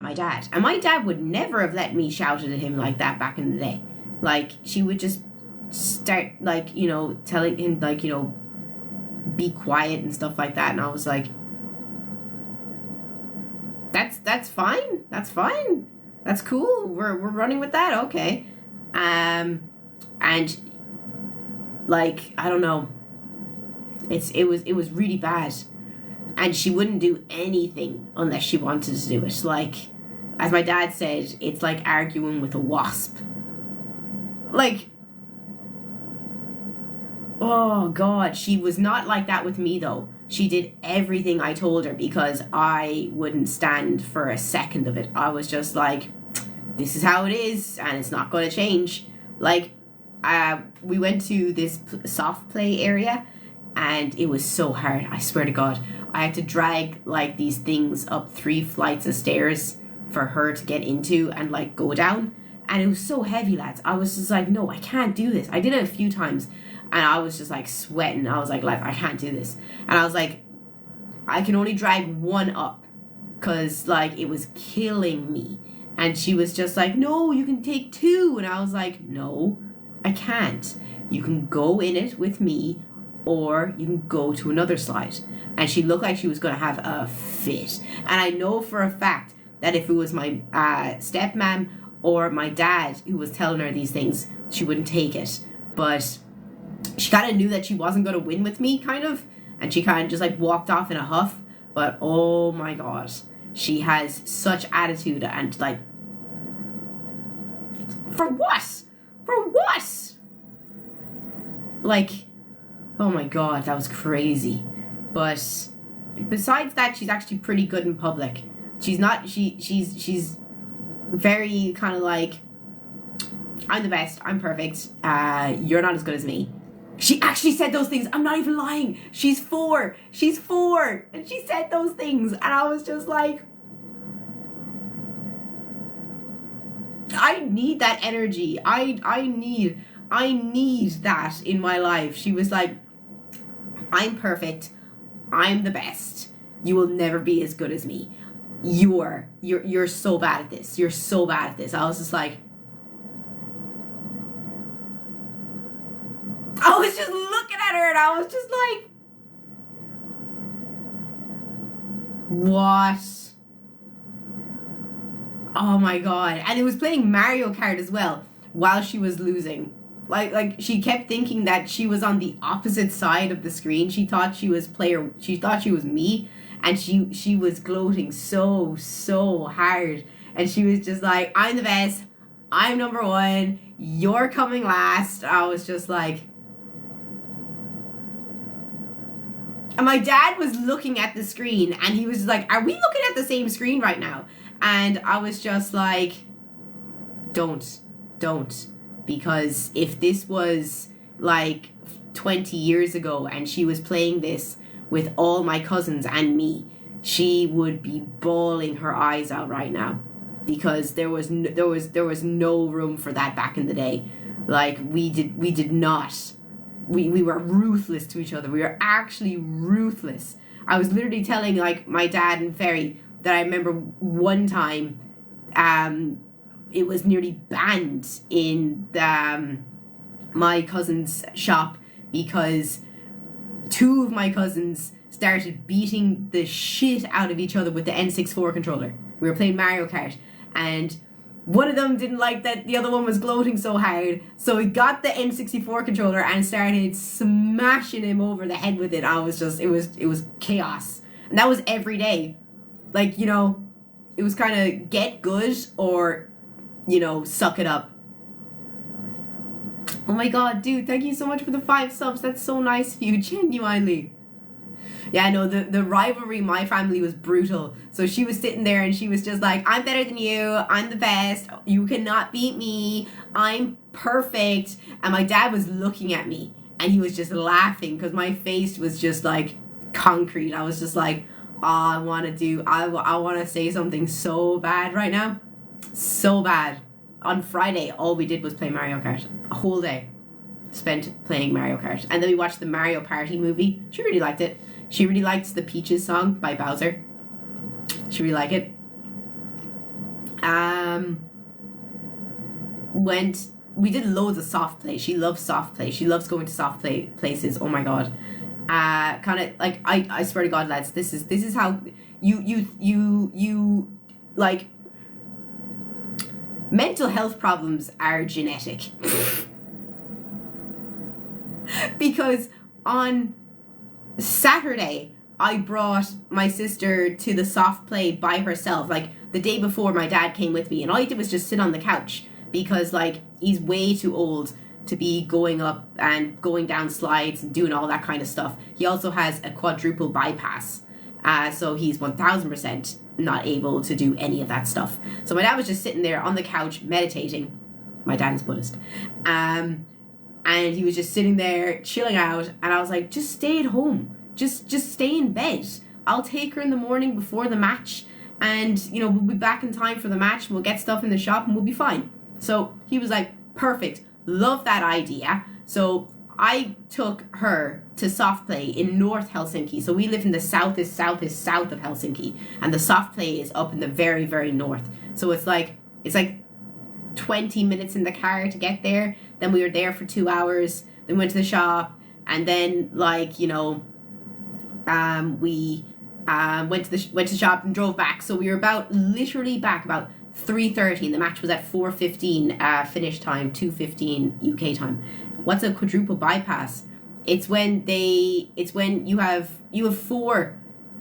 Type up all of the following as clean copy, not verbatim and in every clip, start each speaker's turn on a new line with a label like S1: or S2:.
S1: my dad. And my dad would never have let me shout at him like that back in the day. Like, she would just start, like, you know, telling him, like, you know, be quiet and stuff like that. And I was like, that's fine. That's fine. That's cool. We're running with that. Okay. And like, I don't know. It was really bad. And she wouldn't do anything unless she wanted to do it. Like, as my dad said, it's like arguing with a wasp. Like, oh God, she was not like that with me though. She did everything I told her because I wouldn't stand for a second of it. I was just like, this is how it is and it's not going to change. Like, we went to this soft play area and it was so hard. I swear to God, I had to drag like these things up 3 flights of stairs for her to get into and like go down. And it was so heavy, lads. I was just like, no, I can't do this. I did it a few times and I was just like sweating. I was like, lads, I can't do this. And I was like, I can only drag 1 up because like it was killing me. And she was just like, no, you can take 2. And I was like, no, I can't. You can go in it with me or you can go to another slide. And she looked like she was going to have a fit. And I know for a fact that if it was my stepmom or my dad who was telling her these things, she wouldn't take it. But she kind of knew that she wasn't going to win with me, kind of. And she kind of just like walked off in a huff. But oh my God, she has such attitude and like, for what? For what? Like, oh my God, that was crazy. But besides that, she's actually pretty good in public. She's not, she's very kind of like, I'm the best, I'm perfect, you're not as good as me. She actually said those things. I'm not even lying. She's 4. And she said those things. And I was just like, I need that energy. I need that in my life. She was like, I'm perfect. I'm the best. You will never be as good as me. You're so bad at this. You're so bad at this. I was just like, I was just looking at her and I was just like, what? Oh my God. And it was playing Mario Kart as well while she was losing. Like she kept thinking that she was on the opposite side of the screen. She thought she was me, and she was gloating so hard. And she was just like, I'm the best. I'm number 1. You're coming last. I was just like, and my dad was looking at the screen and he was like, are we looking at the same screen right now? And I was just like, don't. Because if this was like 20 years ago and she was playing this with all my cousins and me, she would be bawling her eyes out right now. Because there was no room for that back in the day. Like, we did not. We were ruthless to each other. We were actually ruthless. I was literally telling like my dad and Ferry that I remember one time it was nearly banned in my cousin's shop because 2 of my cousins started beating the shit out of each other with the N64 controller. We were playing Mario Kart and one of them didn't like that the other one was gloating so hard, so he got the N64 controller and started smashing him over the head with it. I was just, it was chaos. And that was every day. Like, you know, it was kind of get good or, you know, suck it up. Oh my God, dude, thank you so much for the 5 subs. That's so nice of you, genuinely. Yeah, no, the rivalry in my family was brutal. So she was sitting there and she was just like, I'm better than you. I'm the best. You cannot beat me. I'm perfect. And my dad was looking at me and he was just laughing because my face was just like concrete. I was just like, oh, I want to say something so bad right now. So bad. On Friday, all we did was play Mario Kart. A whole day spent playing Mario Kart. And then we watched the Mario Party movie. She really liked it. She really likes the Peaches song by Bowser. She really liked it. Um, we did loads of soft play. She loves soft play. She loves going to soft play places. Oh my god. Kind of like I swear to God, lads, this is how you like, mental health problems are genetic. Because on Saturday I brought my sister to the soft play by herself. Like the day before, my dad came with me, and all he did was just sit on the couch because like he's way too old to be going up and going down slides and doing all that kind of stuff. He also has a quadruple bypass, so he's 1000% not able to do any of that stuff. So my dad was just sitting there on the couch meditating. My dad is Buddhist. And he was just sitting there chilling out, and I was like, just stay at home. Just stay in bed. I'll take her in the morning before the match, and we'll be back in time for the match, and we'll get stuff in the shop and we'll be fine. So he was like, perfect. Love that idea. So I took her to soft play in North Helsinki. So we live in the south of Helsinki, and the soft play is up in the very, very north. So it's like 20 minutes in the car to get there. Then we were there for 2 hours. Then we went to the shop, and then we went to the shop and drove back. So we were literally back about 3:30, and the match was at 4:15 finish time, 2:15 UK time. What's a quadruple bypass? It's when you have 4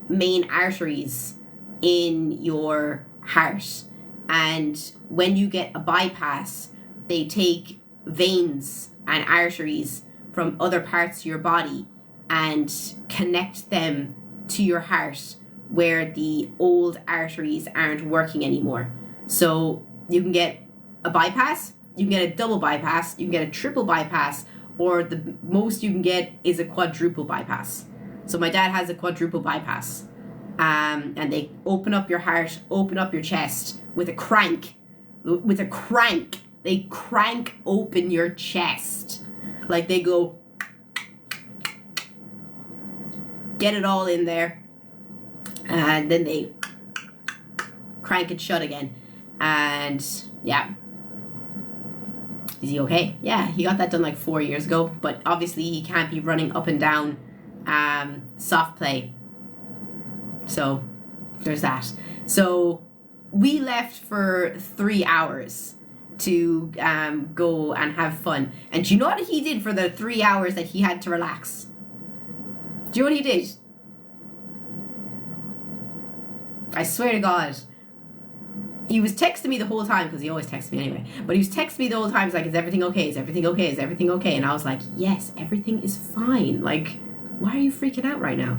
S1: main arteries in your heart, and when you get a bypass, they take veins and arteries from other parts of your body and connect them to your heart where the old arteries aren't working anymore. So you can get a bypass, you can get a double bypass, you can get a triple bypass, or the most you can get is a quadruple bypass. So my dad has a quadruple bypass. And they open up your heart, open up your chest with a crank. They crank open your chest. Like they go, get it all in there, and then they crank it shut again. And yeah. Is he okay? Yeah, he got that done like 4 years ago, but obviously he can't be running up and down soft play. So there's that. So we left for 3 hours to go and have fun. And do you know what he did for the 3 hours that he had to relax? Do you know what he did? I swear to God. He was texting me the whole time, because he always texts me anyway. But he was texting me the whole time. He's like, is everything okay? Is everything okay? Is everything okay? And I was like, yes, everything is fine. Like, why are you freaking out right now?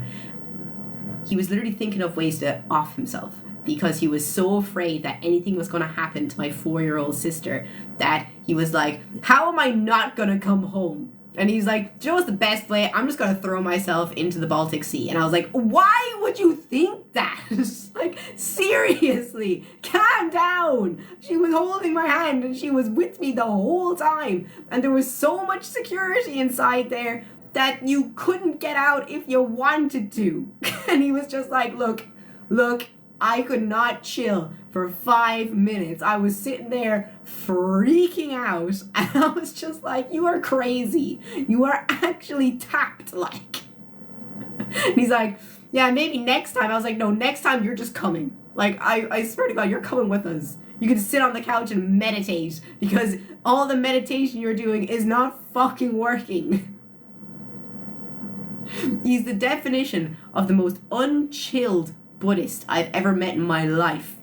S1: He was literally thinking of ways to off himself, because he was so afraid that anything was going to happen to my 4-year-old sister, that he was like, how am I not going to come home? And he's like, do you know what's the best way? I'm just going to throw myself into the Baltic Sea. And I was like, why would you think that? Like, seriously, calm down. She was holding my hand and she was with me the whole time. And there was so much security inside there that you couldn't get out if you wanted to. And he was just like, look, I could not chill for 5 minutes. I was sitting there freaking out, and I was just like, you are crazy. You are actually tapped, like. And he's like, yeah, maybe next time. I was like, no, next time you're just coming. Like, I swear to God, you're coming with us. You can sit on the couch and meditate, because all the meditation you're doing is not fucking working. He's the definition of the most unchilled Buddhist I've ever met in my life.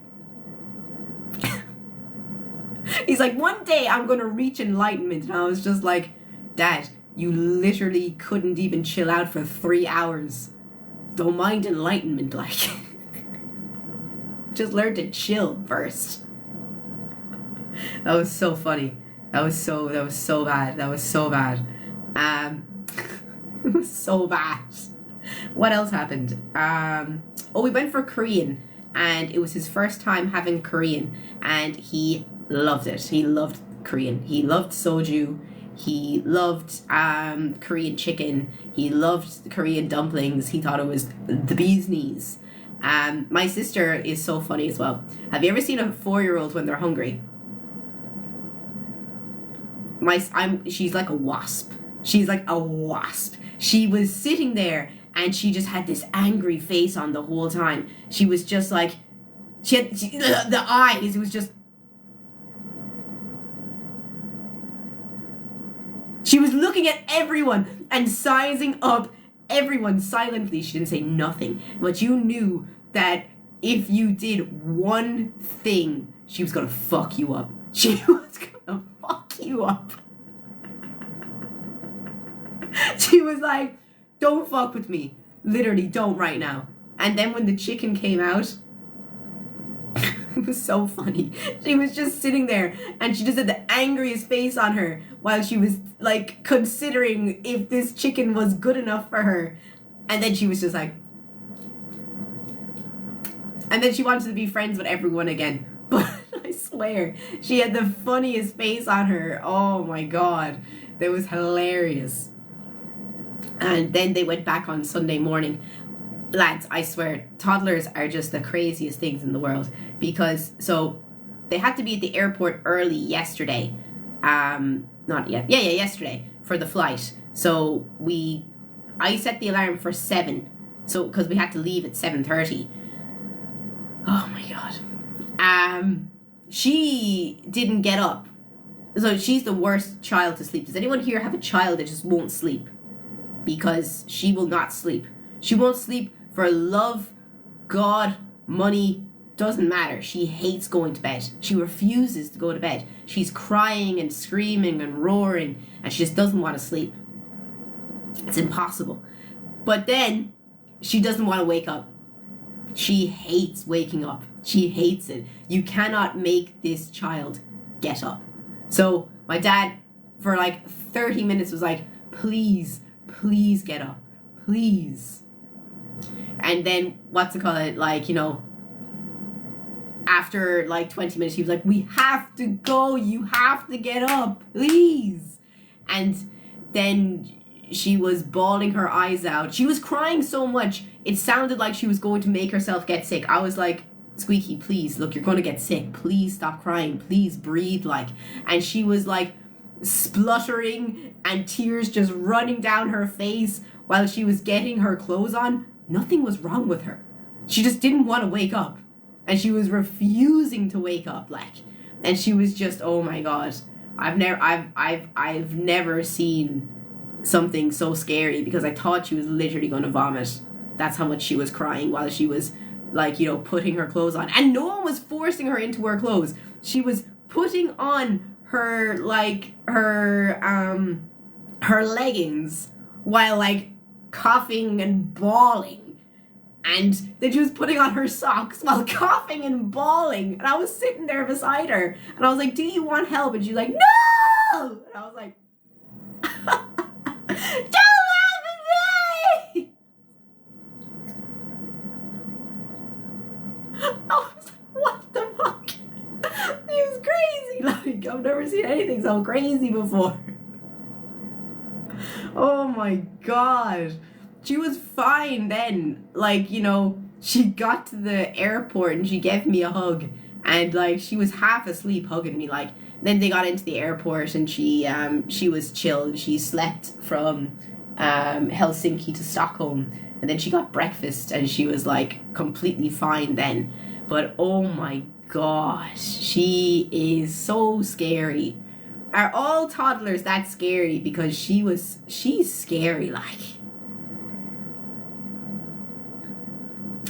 S1: He's like, one day I'm going to reach enlightenment. And I was just like, Dad, you literally couldn't even chill out for 3 hours. Don't mind enlightenment, like. Just learn to chill first. That was so funny. That was so bad. It was so bad. What else happened? We went for Korean, and it was his first time having Korean, and he loved it. He loved Korean. He loved soju. He loved Korean chicken. He loved Korean dumplings. He thought it was the bee's knees. My sister is so funny as well. Have you ever seen a 4-year-old when they're hungry? She's like a wasp. She's like a wasp. She was sitting there and she just had this angry face on the whole time. She was just like, the eyes, it was just, she was looking at everyone and sizing up everyone silently. She didn't say nothing, but you knew that if you did one thing, she was gonna fuck you up. She was gonna fuck you up. She was like, don't fuck with me. Literally, don't right now. And then when the chicken came out, it was so funny. She was just sitting there and she just had the angriest face on her while she was like considering if this chicken was good enough for her. And then she was just like, and then she wanted to be friends with everyone again. But I swear, she had the funniest face on her. Oh my God. That was hilarious. And then they went back on Sunday morning. Lads, I swear, toddlers are just the craziest things in the world. Because, so, they had to be at the airport early yesterday. Yesterday, for the flight. So, I set the alarm for 7. So, because we had to leave at 7:30. Oh my God. She didn't get up. So, she's the worst child to sleep. Does anyone here have a child that just won't sleep? Because she will not sleep. She won't sleep for love, God, money, doesn't matter. She hates going to bed. She refuses to go to bed. She's crying and screaming and roaring, and she just doesn't want to sleep. It's impossible. But then, she doesn't want to wake up. She hates waking up. She hates it. You cannot make this child get up. So, my dad, for like 30 minutes was like, please get up. Please. And then, after like 20 minutes, he was like, we have to go. You have to get up. Please. And then she was bawling her eyes out. She was crying so much, it sounded like she was going to make herself get sick. I was like, Squeaky, please, look, you're going to get sick. Please stop crying. Please breathe, like. And she was like spluttering and tears just running down her face while she was getting her clothes on. Nothing was wrong with her. She just didn't want to wake up. And she was refusing to wake up, like. And she was just, oh my God. I've never seen something so scary, because I thought she was literally going to vomit. That's how much she was crying while she was, like, putting her clothes on. And no one was forcing her into her clothes. She was putting on her, like, her leggings while, like, coughing and bawling. And then she was putting on her socks while coughing and bawling. And I was sitting there beside her. And I was like, do you want help? And she's like, no! And I was like, don't laugh at me! I was like, what the fuck? It was crazy. Like, I've never seen anything so crazy before. Oh my God. She was fine then. Like, she got to the airport and she gave me a hug. And, like, she was half asleep hugging me, like. Then they got into the airport and she was chilled. She slept from Helsinki to Stockholm. And then she got breakfast and she was, like, completely fine then. But, oh my gosh, she is so scary. Are all toddlers that scary? Because she's scary, like.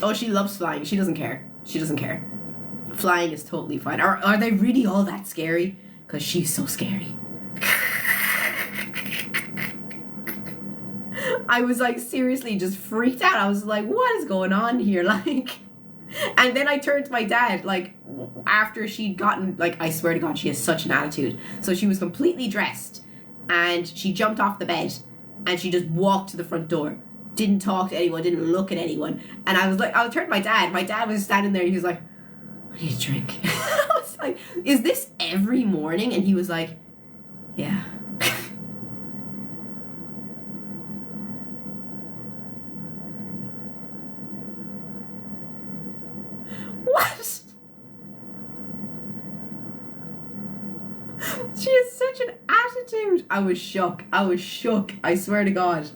S1: Oh, she loves flying. She doesn't care. She doesn't care. Flying is totally fine. Are they really all that scary? Because she's so scary. I was like seriously just freaked out. I was like, what is going on here? Like, and then I turned to my dad, like, after she'd gotten, like, I swear to God, she has such an attitude. So she was completely dressed and she jumped off the bed and she just walked to the front door. Didn't talk to anyone, didn't look at anyone. And I was like, I turned to my dad. My dad was standing there and he was like, I need a drink. I was like, is this every morning? And he was like, yeah. She has such an attitude. I was shook. I swear to God.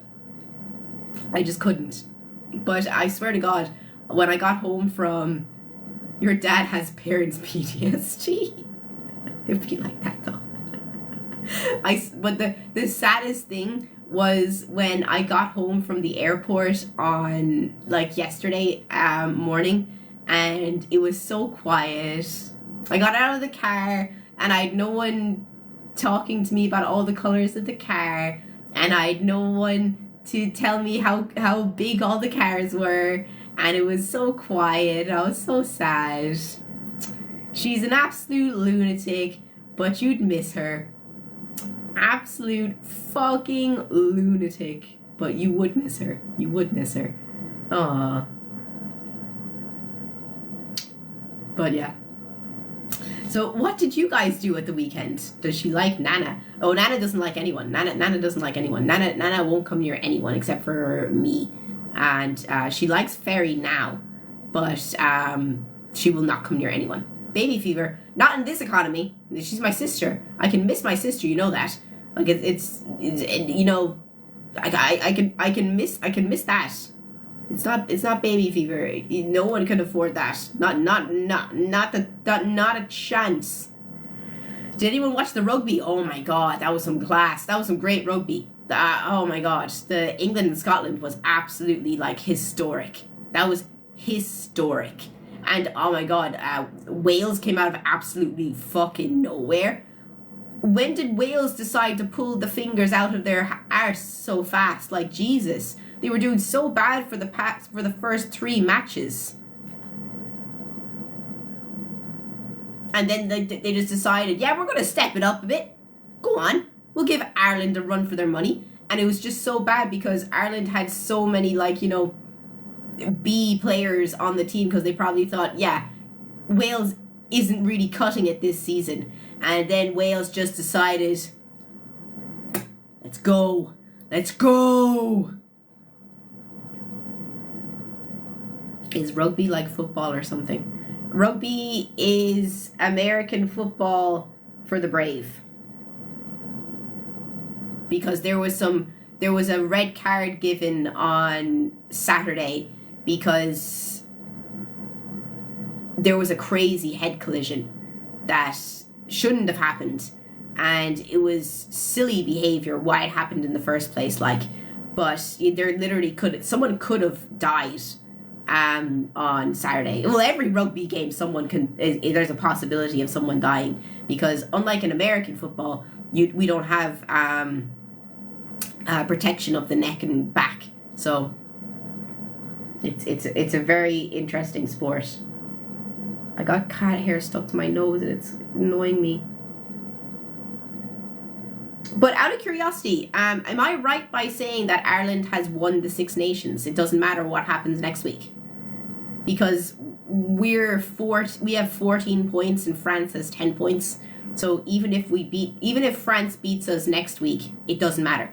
S1: I just couldn't. But I swear to God, when I got home from your dad has parents PTSD. It'd be like that though. But the saddest thing was when I got home from the airport on like yesterday morning, and it was so quiet. I got out of the car and I had no one talking to me about all the colors of the car, and I had no one to tell me how big all the cars were, and it was so quiet. I was so sad. She's an absolute lunatic, but you'd miss her. Absolute fucking lunatic, but you would miss her. You would miss her. Aww. But yeah. So what did you guys do at the weekend? Does she like Nana? Oh, Nana doesn't like anyone. Nana doesn't like anyone. Nana won't come near anyone except for me. And she likes Fairy now, but she will not come near anyone. Baby fever, not in this economy. She's my sister. I can miss my sister. You know that. Like it's you know, I can miss that. It's not baby fever. No one can afford that. Not a chance. Did anyone watch the rugby? Oh my God, that was some class. That was some great rugby. Oh my God, the England and Scotland was absolutely like historic. That was historic. And oh my God, Wales came out of absolutely fucking nowhere. When did Wales decide to pull the fingers out of their arse so fast? Like Jesus, they were doing so bad for the first 3 matches, and then they just decided, yeah, we're gonna step it up a bit. Go on, we'll give Ireland a run for their money. And it was just so bad because Ireland had so many like, you know, B players on the team, because they probably thought, yeah, Wales isn't really cutting it this season. And then Wales just decided, let's go. Is rugby like football or something? Rugby is American football for the brave. Because there was a red card given on Saturday because there was a crazy head collision that shouldn't have happened, and it was silly behavior why it happened in the first place, like, but there literally someone could have died on Saturday. Well, every rugby game there's a possibility of someone dying, because unlike in American football, we don't have protection of the neck and back, so it's a very interesting sport. I got cat hair stuck to my nose and it's annoying me. But out of curiosity, am I right by saying that Ireland has won the Six Nations? It doesn't matter what happens next week, because we have 14 points and France has 10 points. So even if France beats us next week, it doesn't matter,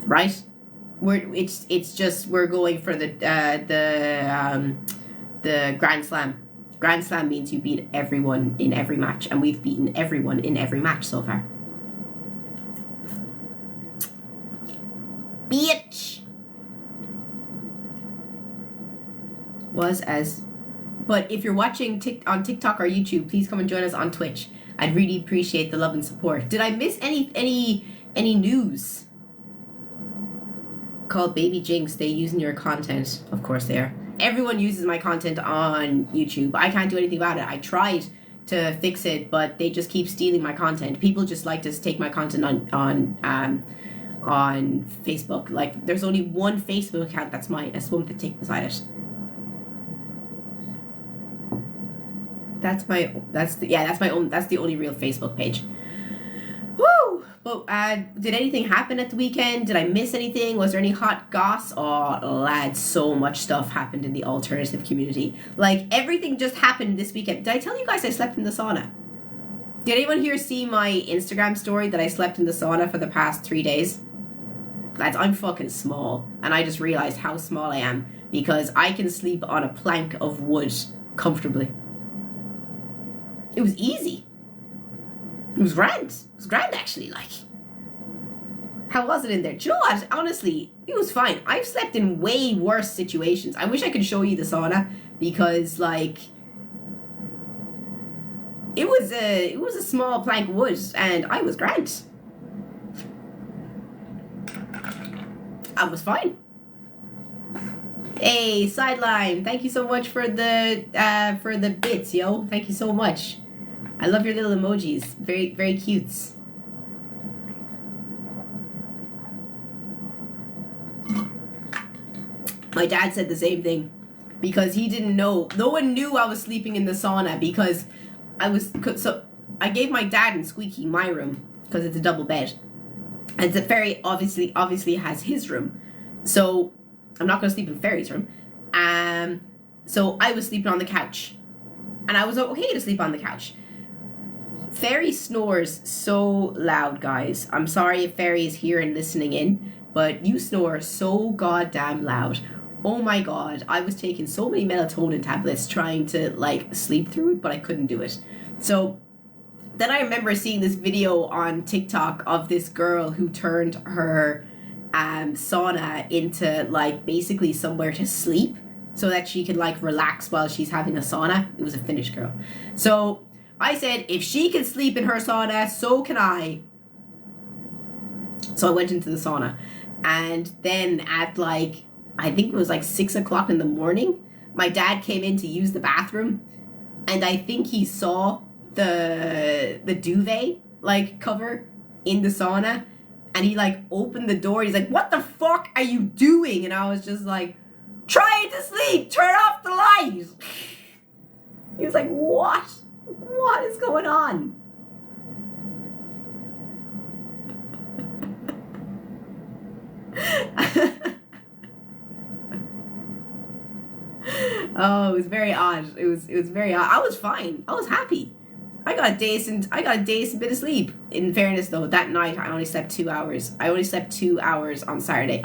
S1: right? It's just we're going for the Grand Slam. Grand Slam means you beat everyone in every match, and we've beaten everyone in every match so far. Bitch! But if you're watching on TikTok or YouTube, please come and join us on Twitch. I'd really appreciate the love and support. Did I miss any news? Called Baby Jinx, they using your content. Of course they are. Everyone uses my content on YouTube. I can't do anything about it. I tried to fix it, but they just keep stealing my content. People just like to take my content on Facebook. Like, there's only one Facebook account that's mine. That's the one with the tick beside it. That's the only real Facebook page. Woo! But did anything happen at the weekend? Did I miss anything? Was there any hot goss? Oh, lads, so much stuff happened in the alternative community. Like, everything just happened this weekend. Did I tell you guys I slept in the sauna? Did anyone here see my Instagram story that I slept in the sauna for the past 3 days? Lads, I'm fucking small, and I just realized how small I am because I can sleep on a plank of wood comfortably. It was easy. It was grand. It was grand, actually. Like, how was it in there? Do you know what? Honestly, it was fine. I've slept in way worse situations. I wish I could show you the sauna because, like, it was a small plank of wood, and I was grand. I was fine. Hey, Sideline, thank you so much for the bits, yo. Thank you so much. I love your little emojis. Very, very cute. My dad said the same thing because he didn't know. No one knew I was sleeping in the sauna because I gave my dad and Squeaky my room because it's a double bed. And the Fairy obviously has his room. So I'm not going to sleep in Fairy's room. So I was sleeping on the couch. And I was okay to sleep on the couch. Fairy snores so loud, guys. I'm sorry if Fairy is here and listening in, but you snore so goddamn loud. Oh my god, I was taking so many melatonin tablets trying to, like, sleep through it, but I couldn't do it. So then I remember seeing this video on TikTok of this girl who turned her sauna into, like, basically somewhere to sleep so that she could, like, relax while she's having a sauna. It was a Finnish girl. So I said, if she can sleep in her sauna, so can I. So I went into the sauna. And then at, like, I think it was like 6 o'clock in the morning, my dad came in to use the bathroom. And I think he saw the duvet, like, cover in the sauna. And he, like, opened the door. He's like, what the fuck are you doing? And I was just like, trying to sleep. Turn off the light. He was like, what? What is going on? Oh, it was very odd. It was very odd. I was fine. I was happy. I got a decent bit of sleep. In fairness, though, that night I only slept 2 hours. I only slept 2 hours on Friday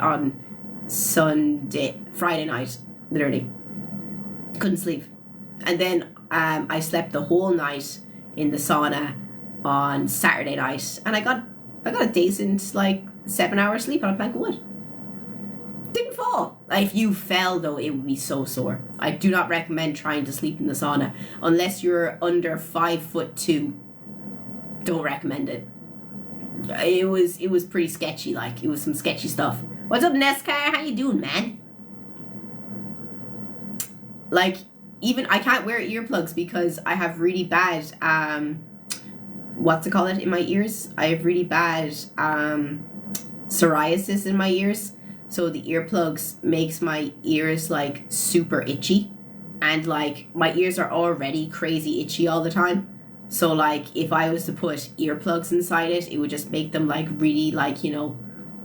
S1: night, literally. Couldn't sleep. And then I slept the whole night in the sauna on Saturday night, and I got a decent, like, 7 hours sleep on a plank of wood. Didn't fall. Like, if you fell, though, it would be so sore. I do not recommend trying to sleep in the sauna unless you're under 5'2". Don't recommend it. It was pretty sketchy. Like, it was some sketchy stuff. What's up, Nescar? How you doing, man? Like, even I can't wear earplugs because I have really bad what's it called in my ears. I have really bad psoriasis in my ears. So the earplugs makes my ears, like, super itchy. And, like, my ears are already crazy itchy all the time. So, like, if I was to put earplugs inside it, it would just make them, like, really, like, you know,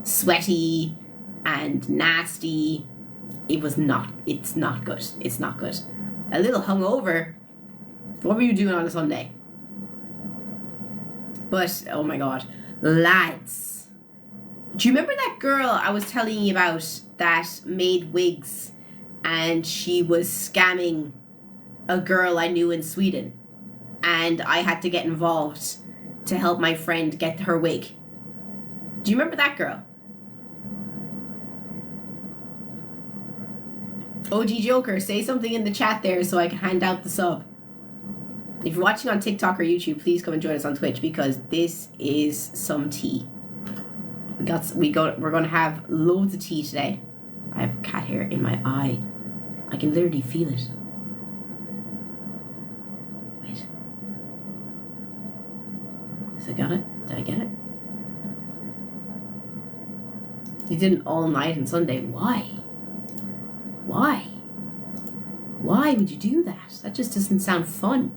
S1: sweaty and nasty. It's not good. It's not good. A little hungover. What were you doing on a Sunday? But, oh my god. Lads. Do you remember that girl I was telling you about that made wigs and she was scamming a girl I knew in Sweden? And I had to get involved to help my friend get her wig. Do you remember that girl? OG Joker, say something in the chat there so I can hand out the sub. If you're watching on TikTok or YouTube, please come and join us on Twitch because this is some tea. We're gonna have loads of tea today. I have cat hair in my eye. I can literally feel it. Wait. Did I get it? You did it all night on Sunday. Why? Why would you do that? That just doesn't sound fun.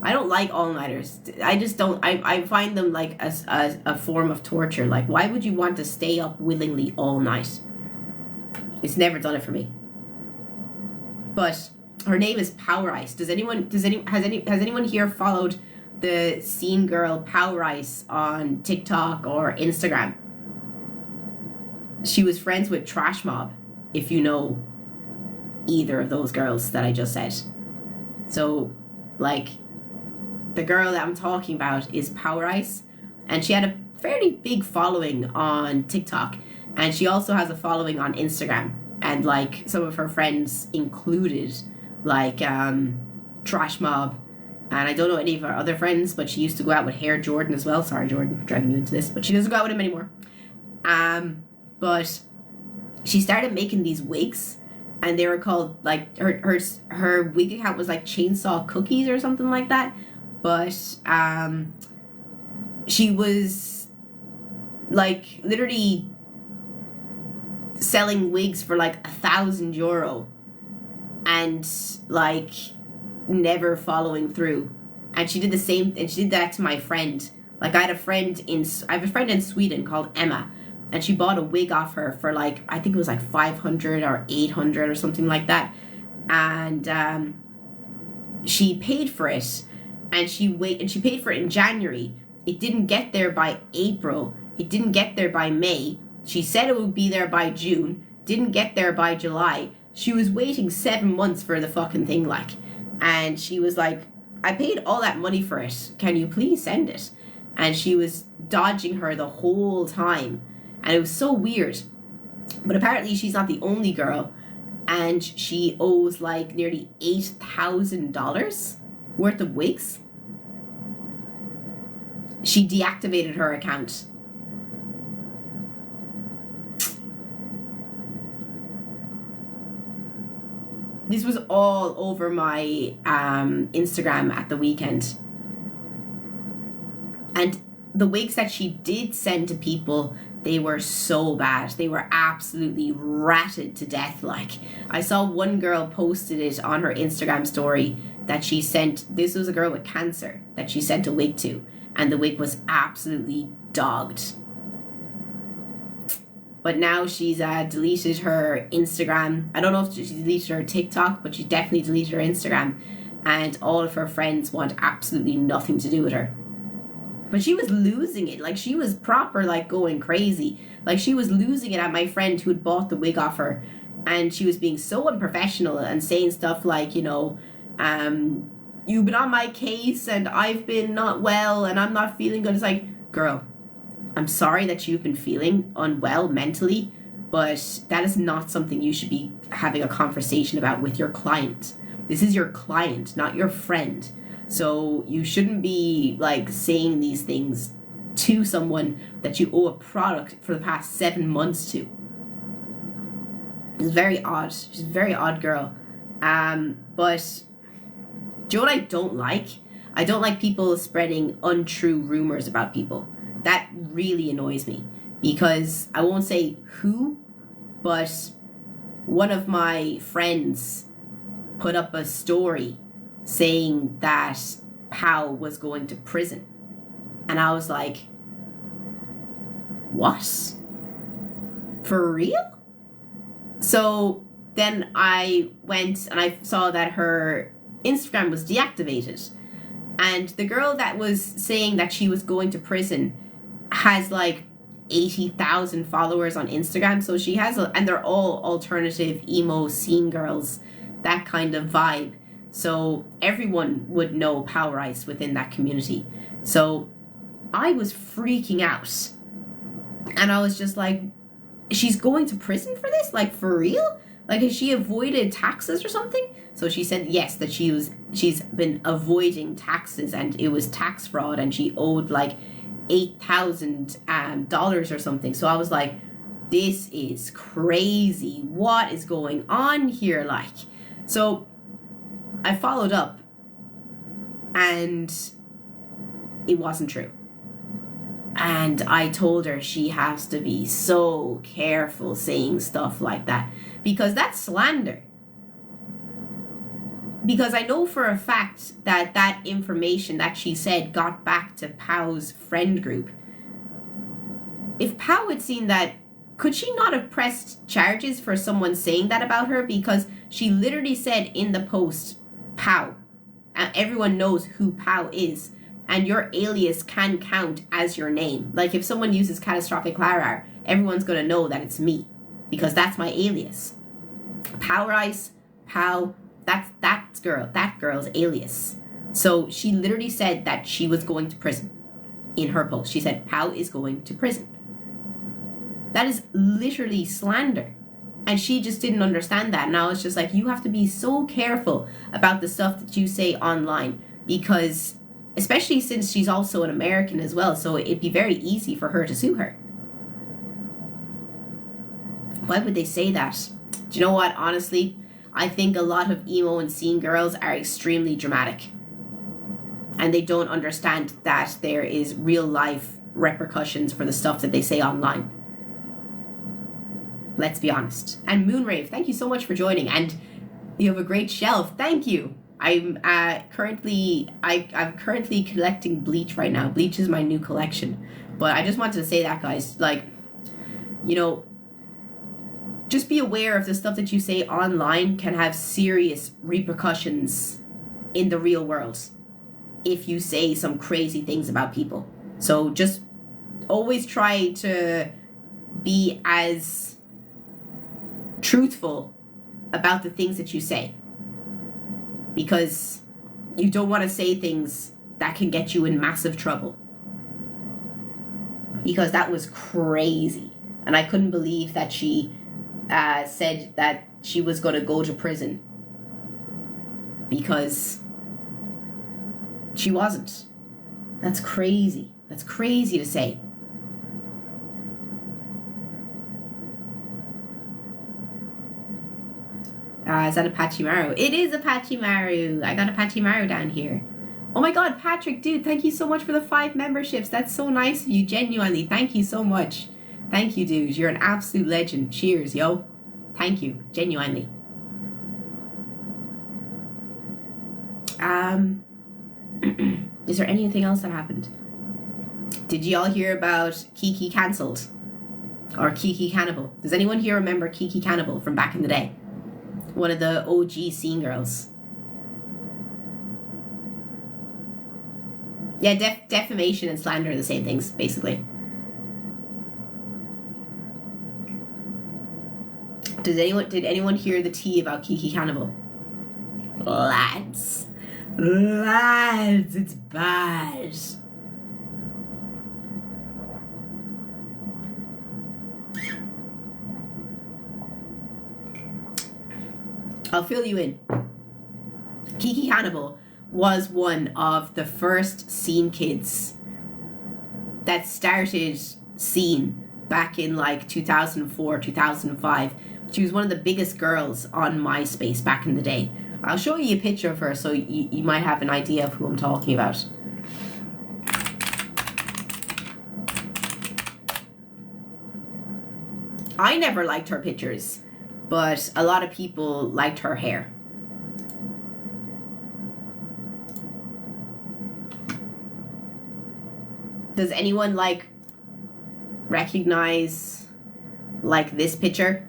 S1: I don't like all-nighters. I just don't. I find them like a form of torture. Like, why would you want to stay up willingly all night? It's never done it for me. But her name is Power Ice. Has anyone here followed the scene girl Power Ice on TikTok or Instagram? She was friends with Trash Mob, if you know either of those girls that I just said. So, like, the girl that I'm talking about is Power Ice, and she had a fairly big following on TikTok, and she also has a following on Instagram, and like some of her friends included like Trash Mob, and I don't know any of her other friends, but she used to go out with Hair Jordan as well. Sorry, Jordan, dragging you into this, but she doesn't go out with him anymore. But she started making these wigs, and they were called like her wig account was like Chainsaw Cookies or something like that. But she was like literally selling wigs for like €1,000 and like never following through. And she did the same, and she did that to my friend. Like I have a friend in Sweden called Emma, and she bought a wig off her for like, I think it was like 500 or 800 or something like that. And she paid for it, and she paid for it in January. It didn't get there by April. It didn't get there by May. She said it would be there by June. Didn't get there by July. She was waiting 7 months for the fucking thing, like. And she was like, I paid all that money for it. Can you please send it? And she was dodging her the whole time. And it was so weird. But apparently she's not the only girl. And she owes like nearly $8,000 worth of wigs. She deactivated her account. This was all over my Instagram at the weekend. And the wigs that she did send to people, they were so bad. They were absolutely ratted to death. Like, I saw one girl posted it on her Instagram story that she sent. This was a girl with cancer that she sent a wig to, and the wig was absolutely dogged. But now she's deleted her Instagram. I don't know if she deleted her TikTok, but she definitely deleted her Instagram. And all of her friends want absolutely nothing to do with her. But she was losing it. Like, she was proper, like, going crazy. Like, she was losing it at my friend who had bought the wig off her. And she was being so unprofessional and saying stuff like, you know, you've been on my case and I've been not well and I'm not feeling good. It's like, girl, I'm sorry that you've been feeling unwell mentally, but that is not something you should be having a conversation about with your client. This is your client, not your friend. So you shouldn't be like saying these things to someone that you owe a product for the past 7 months to. It's very odd. She's a very odd girl. But do you know what I don't like? I don't like people spreading untrue rumors about people. That really annoys me, because I won't say who, but one of my friends put up a story saying that Pow was going to prison. And I was like, what? For real? So then I went and I saw that her Instagram was deactivated. And the girl that was saying that she was going to prison has like 80,000 followers on Instagram. So she has, and they're all alternative emo scene girls, that kind of vibe. So everyone would know Power Ice within that community. So I was freaking out. And I was just like, she's going to prison for this? Like, for real? Like, has she avoided taxes or something? So she said yes, that she's been avoiding taxes and it was tax fraud and she owed like $8,000 or something. So I was like, this is crazy. What is going on here? Like, so I followed up and it wasn't true. And I told her she has to be so careful saying stuff like that, because that's slander. Because I know for a fact that that information that she said got back to Pow's friend group. If Pow had seen that, could she not have pressed charges for someone saying that about her? Because she literally said in the post, Pow. Everyone knows who Pow is. And your alias can count as your name. Like, if someone uses catastrophiclarawr, everyone's going to know that it's me, because that's my alias. Power Ice, Pow, that girl's alias. So she literally said that she was going to prison in her post. She said, Pao is going to prison. That is literally slander. And she just didn't understand that. And I was just like, you have to be so careful about the stuff that you say online, because especially since she's also an American as well, so it'd be very easy for her to sue her. Why would they say that? Do you know what? Honestly, I think a lot of emo and scene girls are extremely dramatic. And they don't understand that there is real life repercussions for the stuff that they say online. Let's be honest. And Moonrave, thank you so much for joining. And you have a great shelf. Thank you. I'm currently collecting bleach right now. Bleach is my new collection. But I just wanted to say that, guys. Like, you know, just be aware of the stuff that you say online can have serious repercussions in the real world if you say some crazy things about people. So just always try to be as truthful about the things that you say, because you don't want to say things that can get you in massive trouble. Because that was crazy, and I couldn't believe that she said that she was going to go to prison, because she wasn't. That's crazy. That's crazy to say. Is that a Pachimaru? It is a Pachimaru. I got a Pachimaru down here. Oh my god, Patrick, dude, thank you so much for the 5 memberships. That's so nice of you, genuinely. Thank you so much. Thank you, dude. You're an absolute legend. Cheers, yo. Thank you, genuinely. Is there anything else that happened? Did you all hear about Kiki Cancelled? Or Kiki Cannibal? Does anyone here remember Kiki Cannibal from back in the day? One of the OG scene girls. Yeah, defamation and slander are the same things, basically. Did anyone hear the tea about Kiki Cannibal? Lads, it's bad. I'll fill you in. Kiki Cannibal was one of the first scene kids that started scene back in like 2004, 2005. She was one of the biggest girls on MySpace back in the day. I'll show you a picture of her so you might have an idea of who I'm talking about. I never liked her pictures, but a lot of people liked her hair. Does anyone recognize this picture?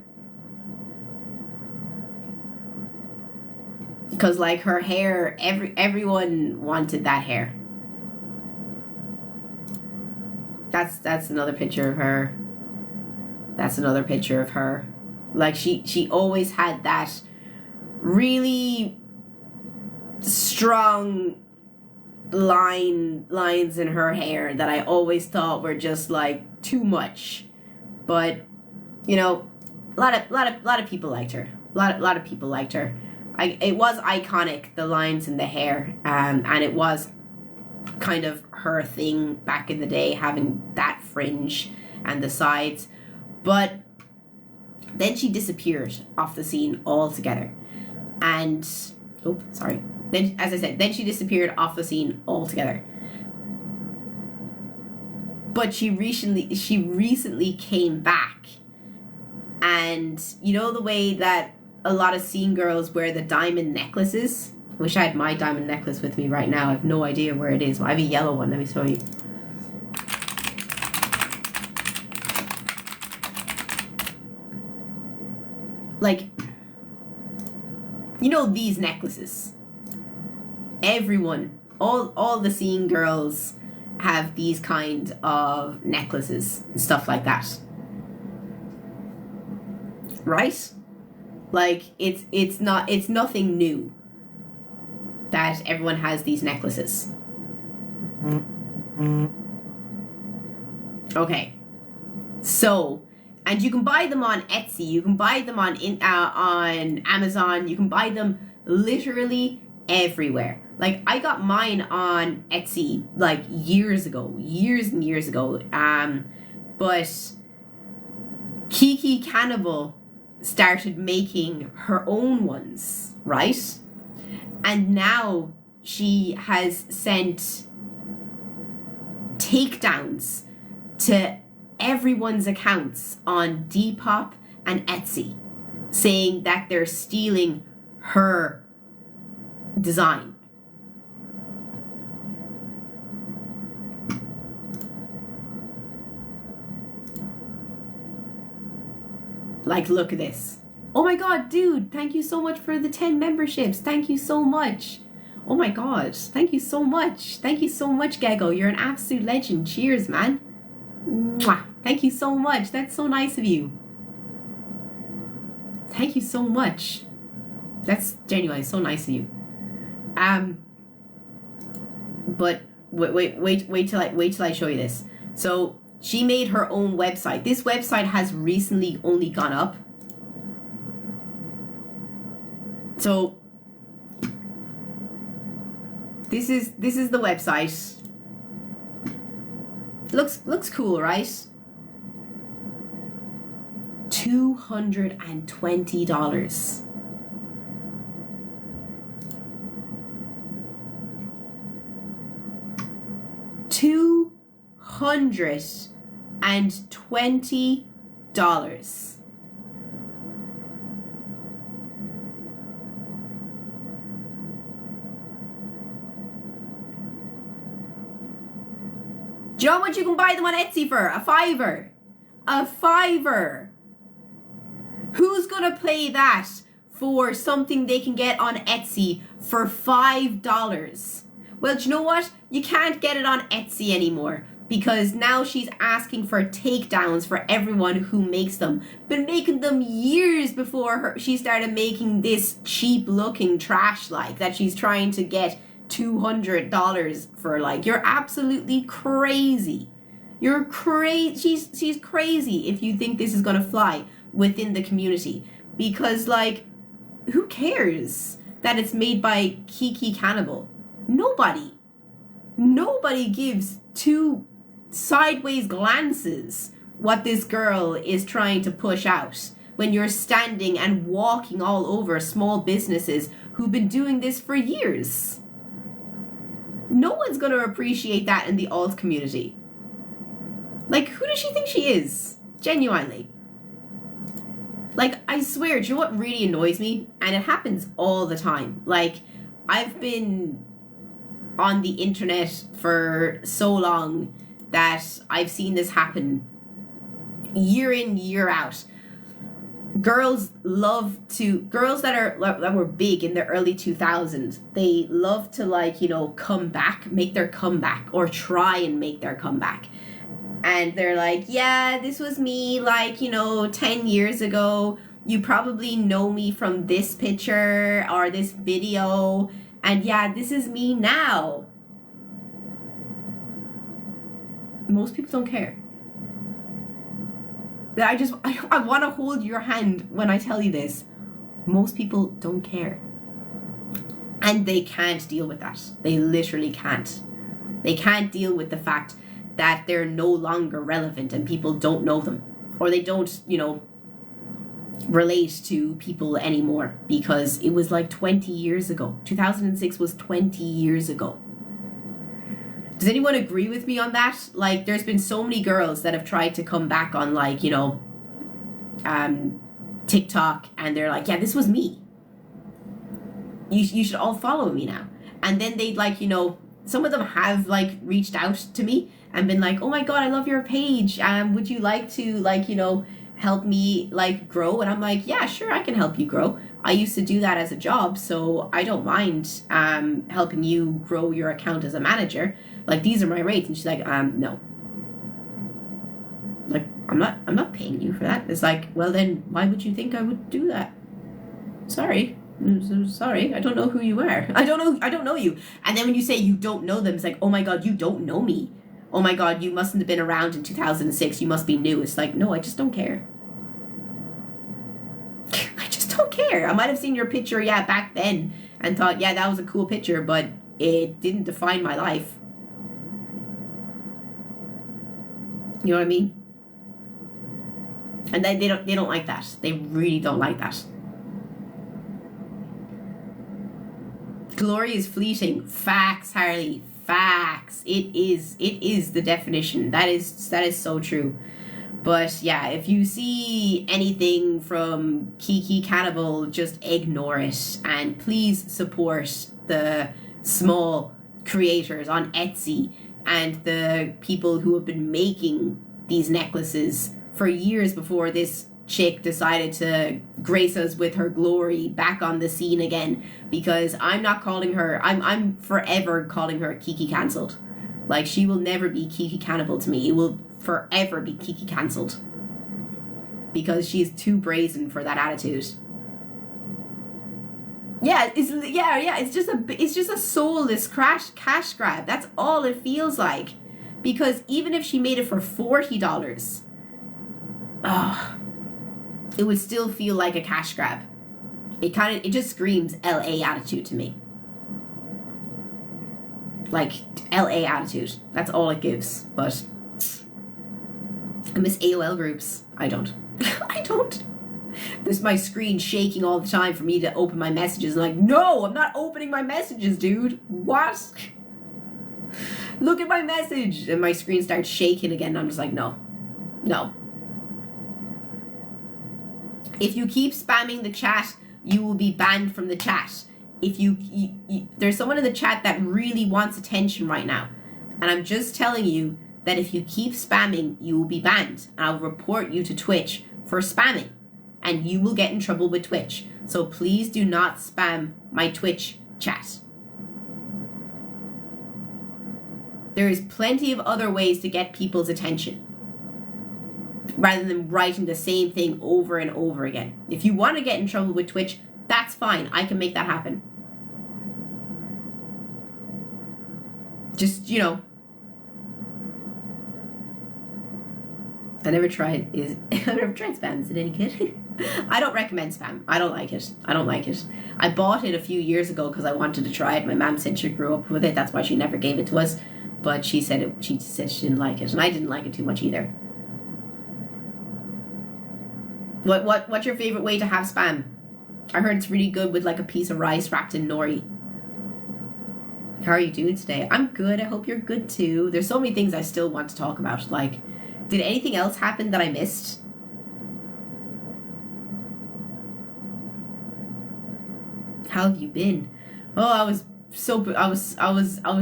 S1: Because her hair, everyone wanted that hair. That's another picture of her. That's another picture of her. She always had that really strong lines in her hair that I always thought were just too much. But you know, a lot of people liked her. A lot of people liked her. It was iconic, the lines in the hair, and it was kind of her thing back in the day, having that fringe and the sides. But then she disappeared off the scene altogether. And then, as I said, she disappeared off the scene altogether. But she recently came back. And you know the way that a lot of scene girls wear the diamond necklaces? I wish I had my diamond necklace with me right now. I have no idea where it is. Well, I have a yellow one. Let me show you. You know these necklaces. Everyone, all the scene girls have these kind of necklaces and stuff like that. Right? It's nothing new. that everyone has these necklaces. Okay. So, and you can buy them on Etsy, you can buy them on Amazon, you can buy them literally everywhere. Like, I got mine on Etsy like years and years ago. But Kiki Cannibal started making her own ones, right? And now she has sent takedowns to everyone's accounts on Depop and Etsy, saying that they're stealing her design. Like, look at this. Oh my god, dude, thank you so much for the 10 memberships. Thank you so much. Oh my god, thank you so much. Thank you so much, Gego. You're an absolute legend. Cheers, man. Mwah. Thank you so much. That's so nice of you. Thank you so much. That's genuinely so nice of you. But wait till I show you this. So she made her own website. This website has recently only gone up. So this is the website. Looks cool, right? $220. $220. Do you know how much you can buy them on Etsy for? A $5. A $5. Who's gonna pay that for something they can get on Etsy for $5? Well, do you know what? You can't get it on Etsy anymore because now she's asking for takedowns for everyone who makes them. Been making them years before she started making this cheap looking trash like that she's trying to get $200 for. Like, you're absolutely crazy. You're crazy. She's crazy if you think this is gonna fly within the community, because like, who cares that it's made by Kiki Cannibal? Nobody gives two sideways glances what this girl is trying to push out when you're standing and walking all over small businesses who've been doing this for years. No one's going to appreciate that in the alt community. Like, who does she think she is? Genuinely. Like, I swear, do you know what really annoys me? And it happens all the time. Like, I've been on the internet for so long that I've seen this happen year in, year out. Girls that were big in the early 2000s, they love to, like, you know, come back, make their comeback, or try and make their comeback. And they're like, yeah, this was me, like, you know, 10 years ago. You probably know me from this picture or this video. And yeah, this is me now. Most people don't care. I want to hold your hand when I tell you this. Most people don't care. And they can't deal with that. They literally can't. They can't deal with the fact that they're no longer relevant and people don't know them. Or they don't, you know, relate to people anymore, because it was like 20 years ago. 2006 was 20 years ago. Does anyone agree with me on that? Like, there's been so many girls that have tried to come back on, like, you know, TikTok, and they're like, yeah, this was me. You should all follow me now. And then they'd, like, you know, some of them have, like, reached out to me and been like, oh my god, I love your page. Would you like to, like, you know, help me, like, grow? And I'm like, yeah, sure, I can help you grow. I used to do that as a job, so I don't mind helping you grow your account as a manager. Like, these are my rates. And she's like, no. Like, I'm not paying you for that. It's like, well then, why would you think I would do that? Sorry. So sorry, I don't know who you are. I don't know you. And then when you say you don't know them, it's like, oh my god, you don't know me. Oh my god, you mustn't have been around in 2006. You must be new. It's like, no, I just don't care. I just don't care. I might have seen your picture, yeah, back then and thought, yeah, that was a cool picture, but it didn't define my life. You know what I mean? And they don't like that. They really don't like that. Glory is fleeting. Facts, Harley. Facts. It is the definition. That is so true. But yeah, if you see anything from Kiki Cannibal, just ignore it. And please support the small creators on Etsy and the people who have been making these necklaces for years before this chick decided to grace us with her glory back on the scene again. Because I'm not calling her, I'm forever calling her Kiki cancelled. Like, she will never be Kiki Cannibal to me. It will forever be Kiki cancelled. Because she is too brazen for that attitude. Yeah, it's just a soulless cash grab. That's all it feels like. Because even if she made it for $40, it would still feel like a cash grab. It just screams LA attitude to me. Like, LA attitude. That's all it gives. But I miss AOL groups. I don't. I don't. This my screen shaking all the time for me to open my messages. I'm like, no, I'm not opening my messages, dude. What? Look at my message. And my screen starts shaking again. I'm just like, no. No. If you keep spamming the chat, you will be banned from the chat. If you there's someone in the chat that really wants attention right now. And I'm just telling you that if you keep spamming, you will be banned. And I'll report you to Twitch for spamming. And you will get in trouble with Twitch. So please do not spam my Twitch chat. There is plenty of other ways to get people's attention, rather than writing the same thing over and over again. If you want to get in trouble with Twitch, that's fine. I can make that happen. Just, you know. I never tried spam. Is it any good? I don't recommend spam. I don't like it. I bought it a few years ago because I wanted to try it. My mom said she grew up with it. That's why she never gave it to us. But she said she didn't like it, and I didn't like it too much either. What's your favorite way to have spam? I heard it's really good with like a piece of rice wrapped in nori. How are you doing today? I'm good. I hope you're good too. There's so many things I still want to talk about. Like, did anything else happen that I missed? How have you been? Oh, I was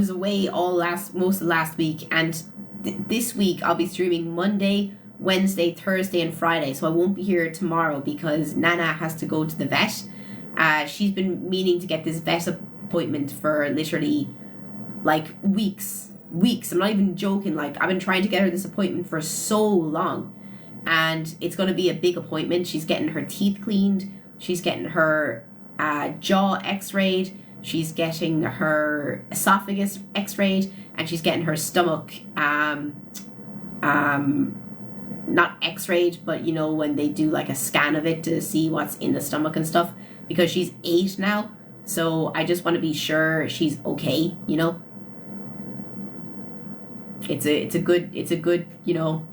S1: away most of last week, and this week I'll be streaming Monday, Wednesday, Thursday, and Friday. So I won't be here tomorrow because Nana has to go to the vet. She's been meaning to get this vet appointment for literally like weeks. I'm not even joking. Like, I've been trying to get her this appointment for so long, and it's going to be a big appointment. She's getting her teeth cleaned. She's getting her jaw x-rayed. She's getting her esophagus x-rayed, and she's getting her stomach not x-rayed, but you know, when they do like a scan of it to see what's in the stomach and stuff, because she's 8 now. So I just want to be sure she's okay, you know. It's a good, you know,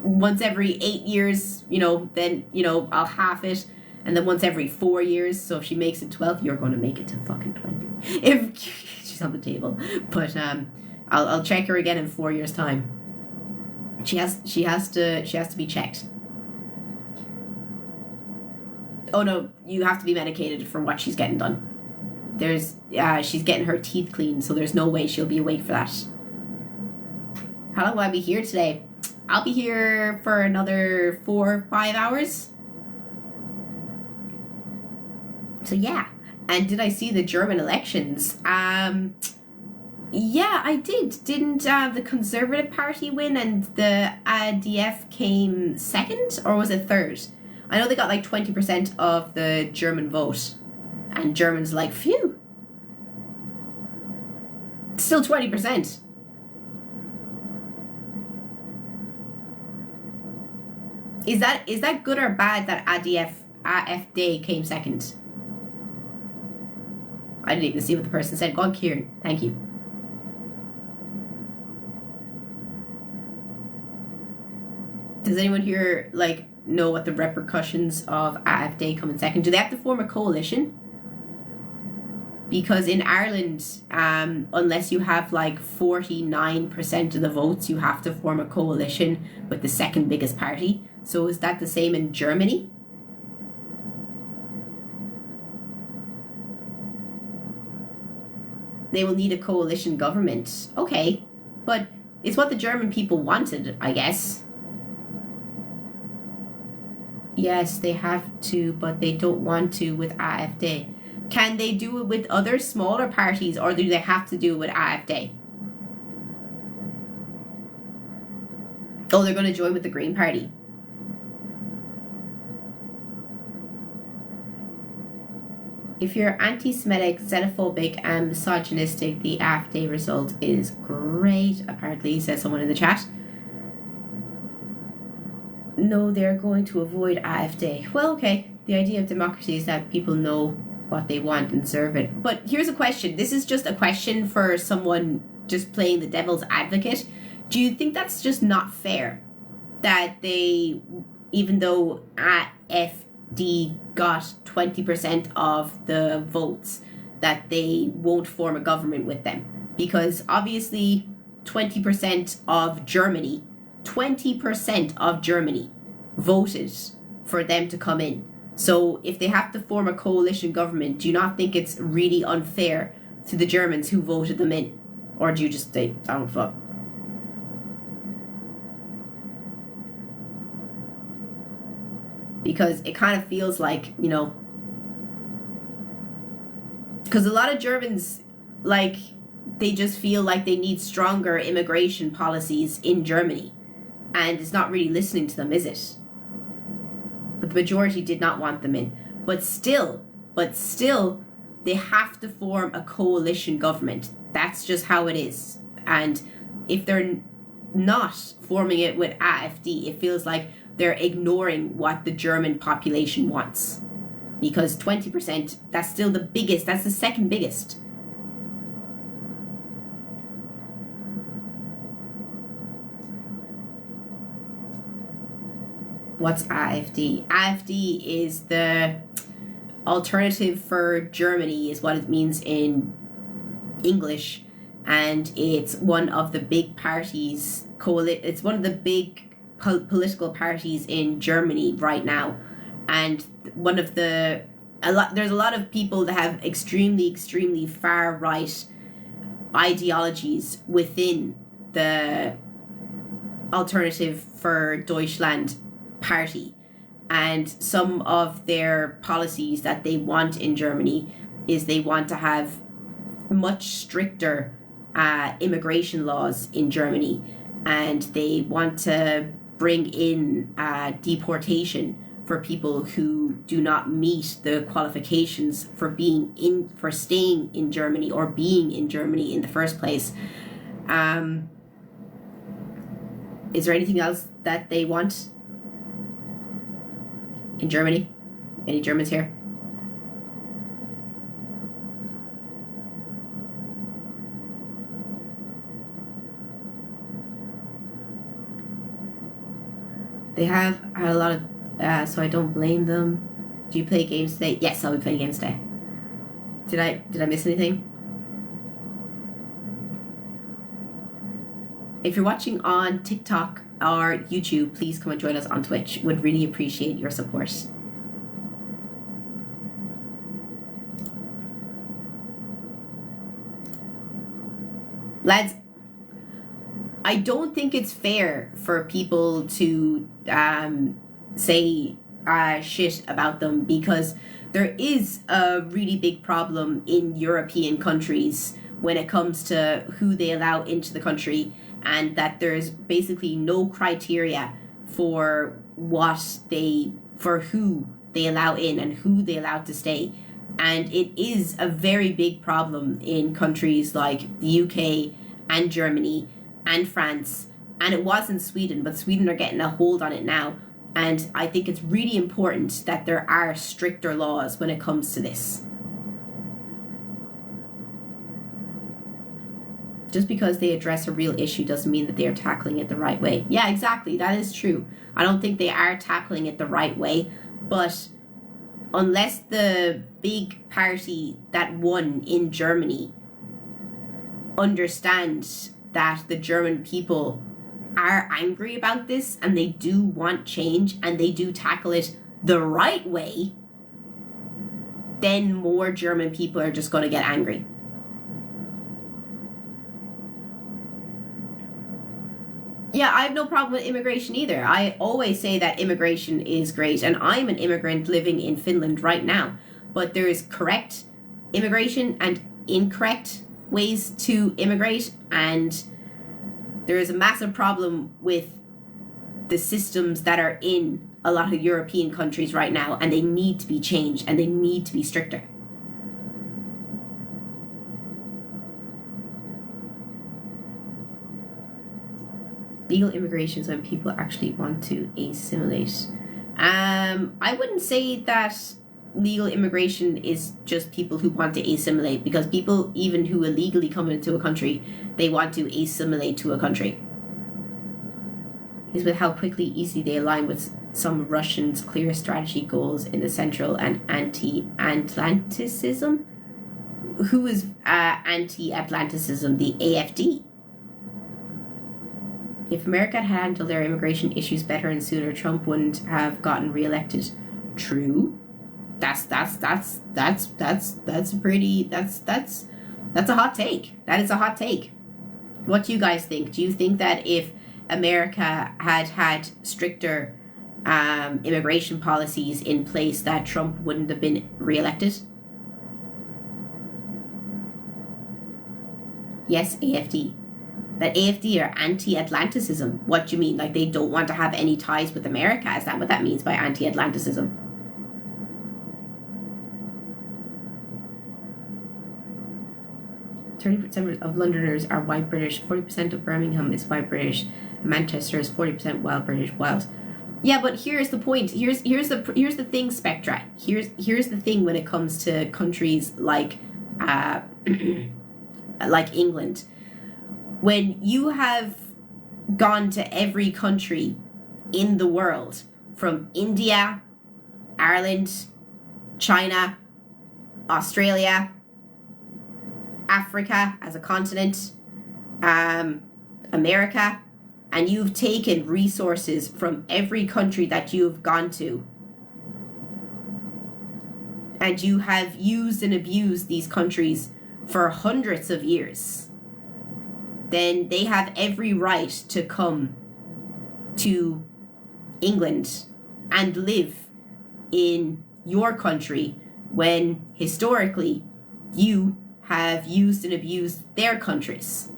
S1: once every 8 years, you know, then, you know, I'll half it. And then once every 4 years. So if she makes it 12, you're going to make it to fucking 20. If she's on the table. But I'll check her again in 4 years' time. She has to be checked. Oh no, you have to be medicated for what she's getting done. She's getting her teeth cleaned, so there's no way she'll be awake for that. How long will I be here today? I'll be here for another 4 or 5 hours. So yeah. And did I see the German elections? Yeah, I did. Didn't the Conservative Party win and the ADF came second? Or was it third? I know they got like 20% of the German vote. And Germans like, phew. Still 20%. Is that good or bad that AfD came second? I didn't even see what the person said. Go on, Kieran. Thank you. Does anyone here know what the repercussions of AfD coming second? Do they have to form a coalition? Because in Ireland, unless you have 49% of the votes, you have to form a coalition with the second biggest party. So is that the same in Germany? They will need a coalition government. Okay, but it's what the German people wanted, I guess. Yes, they have to, but they don't want to with AfD. Can they do it with other smaller parties, or do they have to do it with AfD? Oh, they're going to join with the Green Party. If you're anti-Semitic, xenophobic, and misogynistic, the AfD result is great, apparently, says someone in the chat. No, they're going to avoid AfD. Well, okay. The idea of democracy is that people know what they want and serve it. But here's a question. This is just a question for someone just playing the devil's advocate. Do you think that's just not fair? That they, even though AfD got 20% of the votes, that they won't form a government with them? Because obviously 20% of Germany voted for them to come in. So if they have to form a coalition government, do you not think it's really unfair to the Germans who voted them in? Or do you just say, I don't fuck? Because it kind of feels like, because a lot of Germans, they just feel like they need stronger immigration policies in Germany. And it's not really listening to them, is it? But the majority did not want them in. But still, they have to form a coalition government. That's just how it is. And if they're not forming it with AfD, it feels like they're ignoring what the German population wants. Because 20%, that's still the biggest, that's the second biggest. What's AfD? AfD is the alternative for Germany, is what it means in English, and it's one of the big parties. It's one of the big political parties in Germany right now, and there's a lot of people that have extremely far right ideologies within the Alternative for Deutschland party, and some of their policies that they want in Germany is they want to have much stricter immigration laws in Germany, and they want to bring in deportation for people who do not meet the qualifications for staying in Germany or being in Germany in the first place. Is there anything else that they want in Germany? Any Germans here? They have had a lot of, so I don't blame them. Do you play games today? Yes, I'll be playing games today. Did I miss anything? If you're watching on TikTok or YouTube, please come and join us on Twitch. Would really appreciate your support. Lads, I don't think it's fair for people to say shit about them, because there is a really big problem in European countries when it comes to who they allow into the country, and that there's basically no criteria for who they allow in and who they allow to stay. And it is a very big problem in countries like the UK and Germany and France. And it was in Sweden, but Sweden are getting a hold on it now. And I think it's really important that there are stricter laws when it comes to this. Just because they address a real issue doesn't mean that they are tackling it the right way. Yeah, exactly. That is true. I don't think they are tackling it the right way. But unless the big party that won in Germany understands that the German people are angry about this and they do want change and they do tackle it the right way, then more German people are just going to get angry. Yeah, I have no problem with immigration either. I always say that immigration is great, and I'm an immigrant living in Finland right now. But there is correct immigration and incorrect ways to immigrate, and there is a massive problem with the systems that are in a lot of European countries right now, and they need to be changed, and they need to be stricter. Legal immigration is when people actually want to assimilate. I wouldn't say that legal immigration is just people who want to assimilate, because people even who illegally come into a country, they want to assimilate to a country. Is with how quickly easy they align with some Russians' clear strategy goals in the central and anti-Atlanticism. Who is anti-Atlanticism? The AFD. If America had handled their immigration issues better and sooner, Trump wouldn't have gotten reelected. True. That's a hot take. That is a hot take. What do you guys think? Do you think that if America had had stricter immigration policies in place, that Trump wouldn't have been reelected? Yes, AFD. That AFD are anti-Atlanticism. What do you mean? Like they don't want to have any ties with America? Is that what that means by anti-Atlanticism? %, of Londoners are white British. 40% of Birmingham is white British. Manchester is 40% wild British. Wild. Yeah, but here's the point. Here's the thing, Spectra. Here's the thing when it comes to countries like like England. When you have gone to every country in the world, from India, Ireland, China, Australia, Africa as a continent, America, and you've taken resources from every country that you've gone to, and you have used and abused these countries for hundreds of years, then they have every right to come to England and live in your country when historically you have used and abused their countries.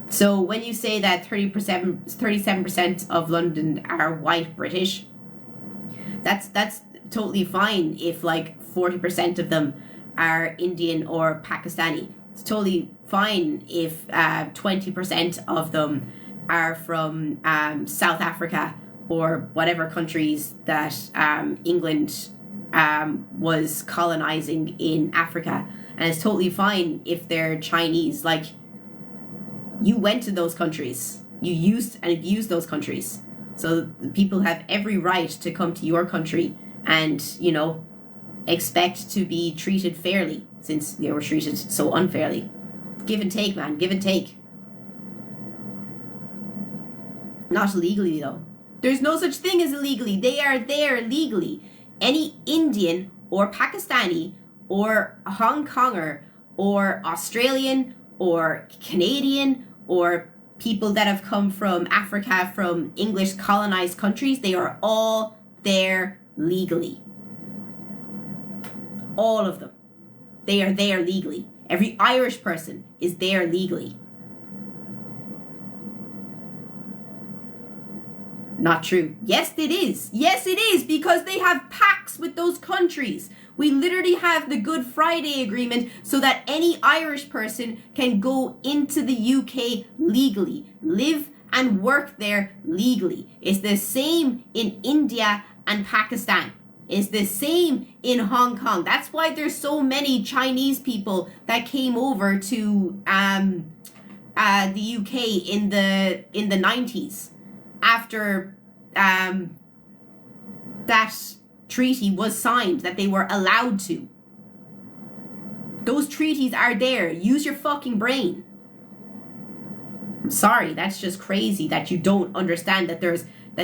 S1: So when you say that 37% of London are white British, that's totally fine if like 40% of them are Indian or Pakistani. It's totally fine if 20% of them are from South Africa or whatever countries that England was colonizing in Africa. And it's totally fine if they're Chinese. Like, you went to those countries. You used and abused those countries. So the people have every right to come to your country and, you know, expect to be treated fairly, since they were treated so unfairly. Give and take, man. Give and take. Not illegally, though. There's no such thing as illegally. They are there legally. Any Indian or Pakistani or Hong Konger or Australian or Canadian or people that have come from Africa, from English colonized countries, they are all there legally. All of them. They are there legally. Every Irish person is there legally. Not true. Yes, it is. Yes, it is, because they have pacts with those countries We literally have the Good Friday Agreement so that any Irish person can go into the UK legally, live and work there legally. It's the same in India and Pakistan. It's the same in Hong Kong. That's why there's so many Chinese people that came over to the UK in the 90s after that treaty was signed, that they were allowed to. Those treaties are there. Use your fucking brain. I'm sorry, that's just crazy that you don't understand that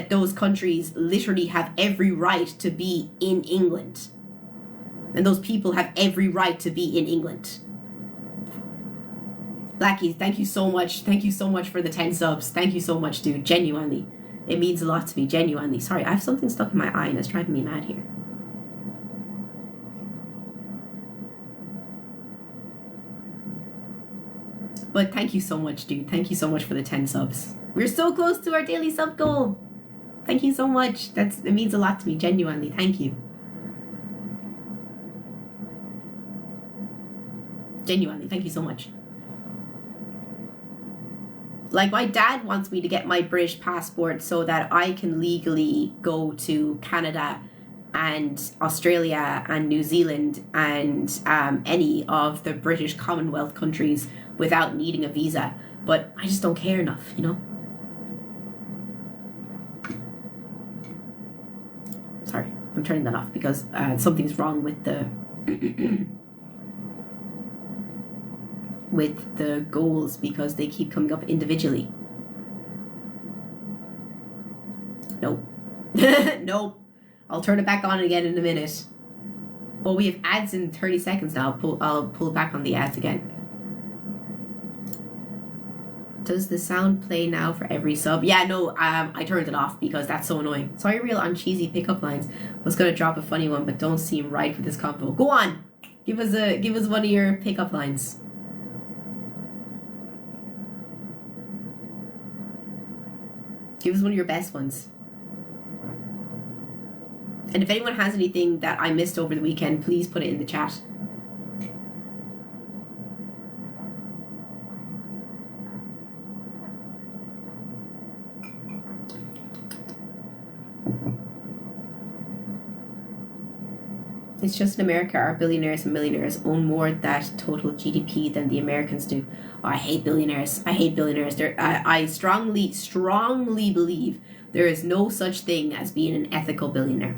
S1: those countries literally have every right to be in England. And those people have every right to be in England. Blackie, thank you so much. Thank you so much for the 10 subs. Thank you so much, dude. Genuinely. It means a lot to me. Genuinely. Sorry, I have something stuck in my eye and it's driving me mad here. But thank you so much, dude. Thank you so much for the 10 subs. We're so close to our daily sub goal. Thank you so much. It means a lot to me. Genuinely. Thank you. Genuinely. Thank you so much. Like, my dad wants me to get my British passport so that I can legally go to Canada and Australia and New Zealand and any of the British Commonwealth countries without needing a visa. But I just don't care enough, you know? Sorry, I'm turning that off because something's wrong with the with the goals because they keep coming up individually. Nope. Nope. I'll turn it back on again in a minute. Oh, we have ads in 30 seconds now. I'll pull back on the ads again. Does the sound play now for every sub? Yeah, no, I turned it off because that's so annoying. Sorry, real on cheesy pickup lines. Was gonna drop a funny one, but don't seem right for this combo. Go on, give us one of your pickup lines. Give us one of your best ones. And if anyone has anything that I missed over the weekend, please put it in the chat. It's just in America, our billionaires and millionaires own more of that total GDP than the Americans do. Oh, I hate billionaires. I hate billionaires. I strongly believe there is no such thing as being an ethical billionaire.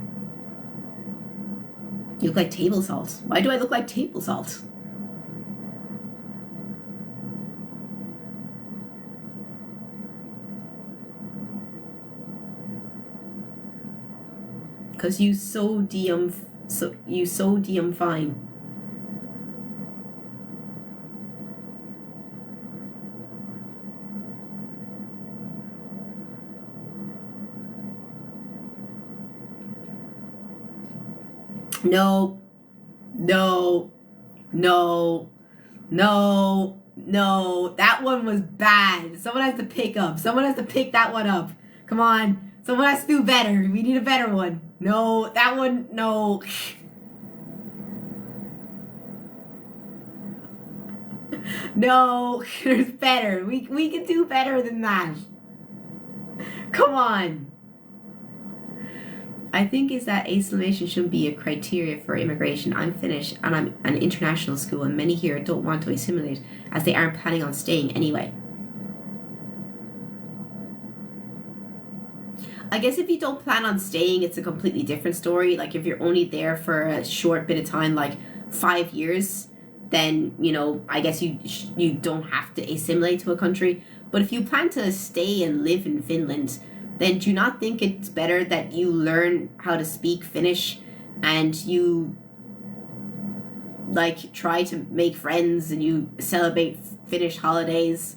S1: You look like table salt. Why do I look like table salt? Because you so DM fine. No, no, no, no, no. That one was bad. Someone has to pick up. Someone has to pick that one up. Come on. Someone has to do better. We need a better one. No, that one, no. No, there's better. We can do better than that. Come on. I think is that assimilation shouldn't be a criteria for immigration. I'm Finnish and I'm an international school and many here don't want to assimilate as they aren't planning on staying anyway. I guess if you don't plan on staying, it's a completely different story. Like if you're only there for a short bit of time, like 5 years, then, you know, I guess you don't have to assimilate to a country. But if you plan to stay and live in Finland, then do you not think it's better that you learn how to speak Finnish and you like try to make friends and you celebrate Finnish holidays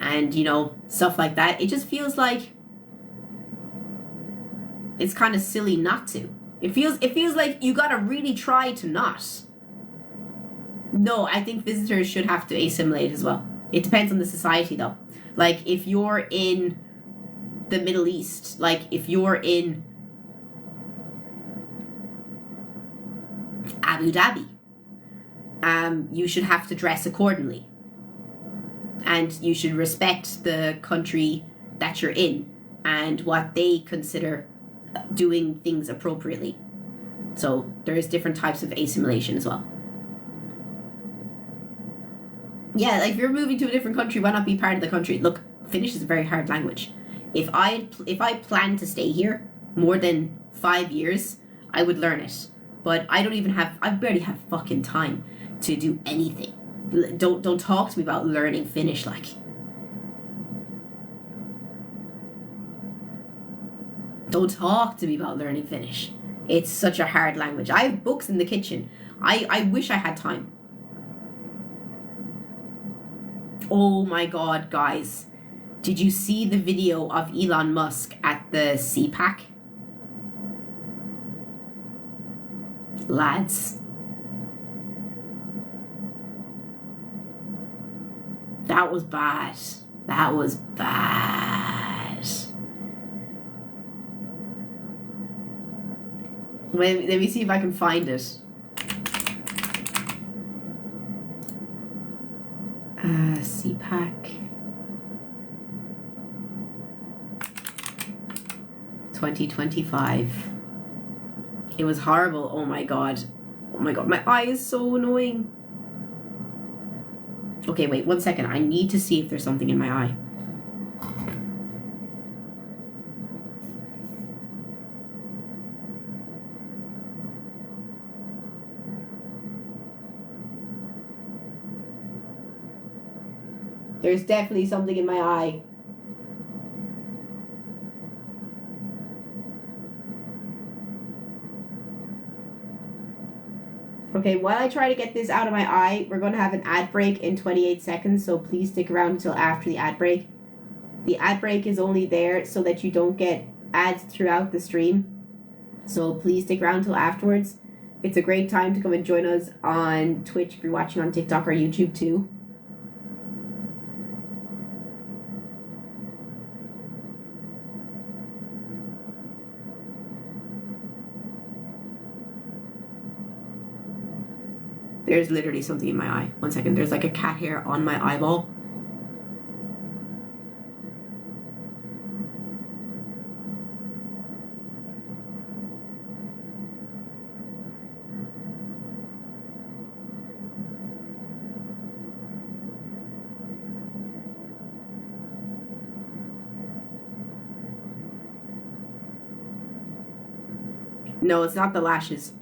S1: and, you know, stuff like that? It just feels like it's kind of silly not to. It feels like you gotta really try to not. No, I think visitors should have to assimilate as well. It depends on the society though. Like if you're in the Middle East, like if you're in, I don't Abu Dhabi. You should have to dress accordingly. And you should respect the country that you're in and what they consider doing things appropriately. So there's different types of assimilation as well. Yeah, like if you're moving to a different country, why not be part of the country? Look, Finnish is a very hard language. If I plan to stay here more than 5 years, I would learn it. But I barely have fucking time to do anything. Don't talk to me about learning Finnish, like. Don't talk to me about learning Finnish. It's such a hard language. I have books in the kitchen. I wish I had time. Oh my god, guys. Did you see the video of Elon Musk at the CPAC? Lads. That was bad. That was bad. Let me see if I can find it. CPAC 2025. It was horrible. Oh my god. Oh my god. My eye is so annoying. Okay, wait 1 second. I need to see if there's something in my eye. There's definitely something in my eye. Okay, while I try to get this out of my eye, we're going to have an ad break in 28 seconds, so please stick around until after the ad break. The ad break is only there so that you don't get ads throughout the stream, so please stick around until afterwards. It's a great time to come and join us on Twitch if you're watching on TikTok or YouTube too. There's literally something in my eye. 1 second. There's like a cat hair on my eyeball. No, it's not the lashes.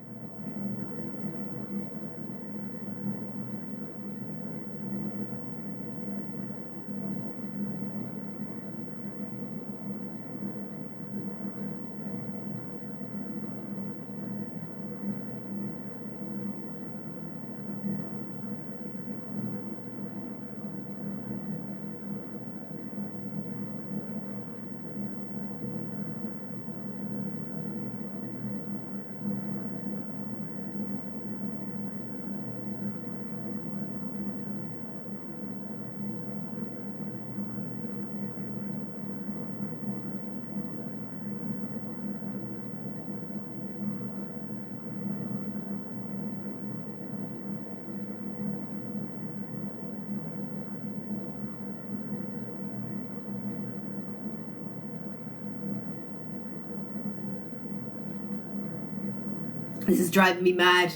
S1: This is driving me mad.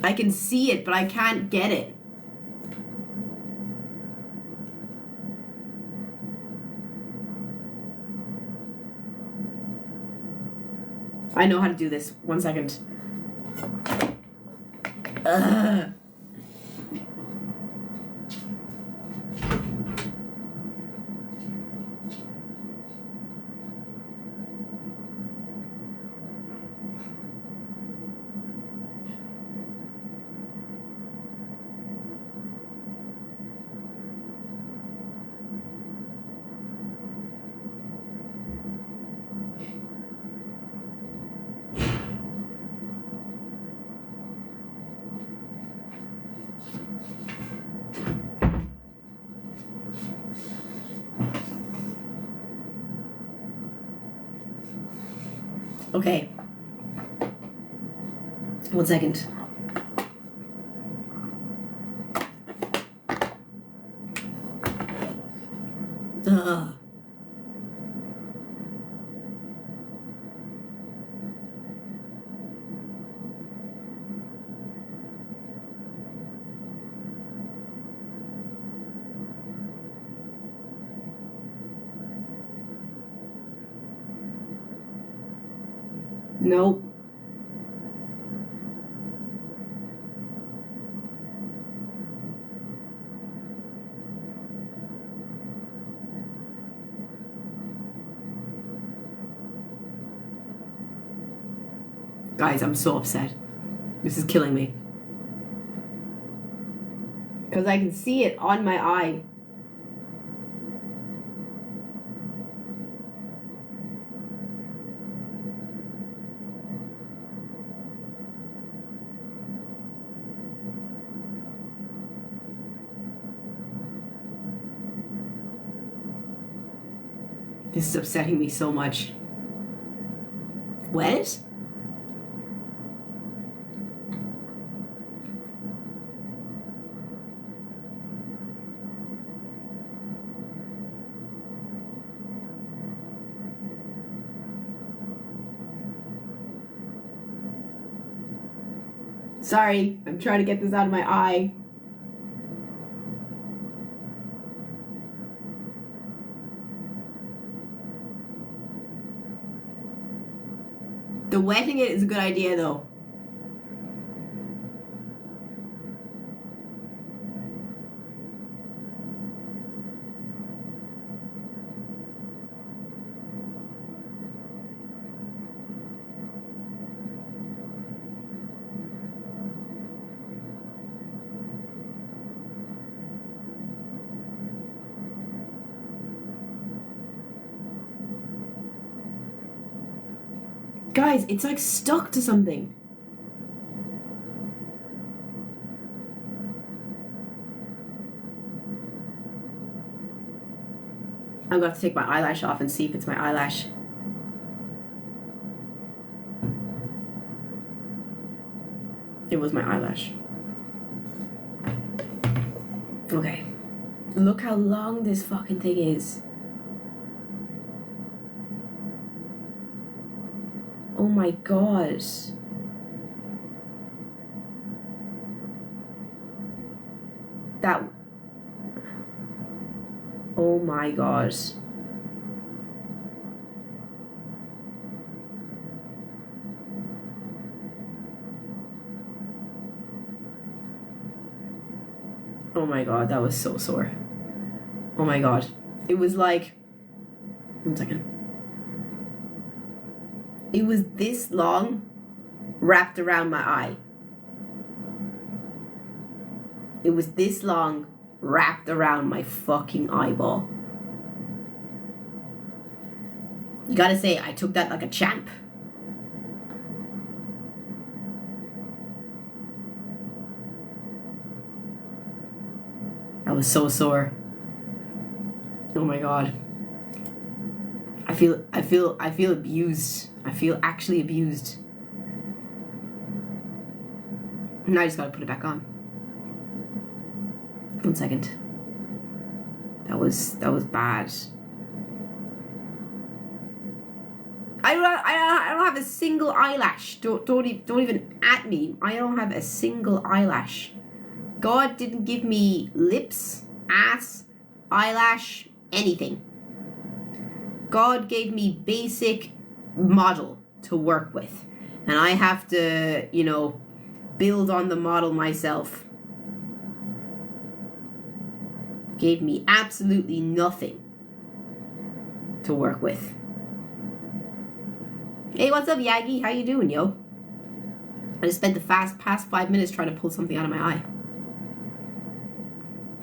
S1: I can see it, but I can't get it. I know how to do this. 1 second. Ugh. Okay, 1 second. Ugh. Nope. Guys, I'm so upset. This is killing me. Because I can see it on my eye. This is upsetting me so much. Wet? Sorry, I'm trying to get this out of my eye. The wetting it is a good idea though. Guys, it's like stuck to something. I'm gonna have to take my eyelash off and see if it's my eyelash. It was my eyelash. Okay. Look how long this fucking thing is. Oh my god. That... Oh my god. Oh my god, that was so sore. Oh my god. It was like... 1 second. It was this long wrapped around my eye. It was this long wrapped around my fucking eyeball. You gotta say, I took that like a champ. That was so sore. Oh my god. I feel abused. I feel actually abused. Now I just gotta put it back on. 1 second. That was bad. I don't have a single eyelash. Don't even at me. I don't have a single eyelash. God didn't give me lips, ass, eyelash, anything. God gave me basic model to work with. And I have to, you know, build on the model myself. Gave me absolutely nothing to work with. Hey, what's up, Yagi? How you doing, yo? I just spent the past 5 minutes trying to pull something out of my eye.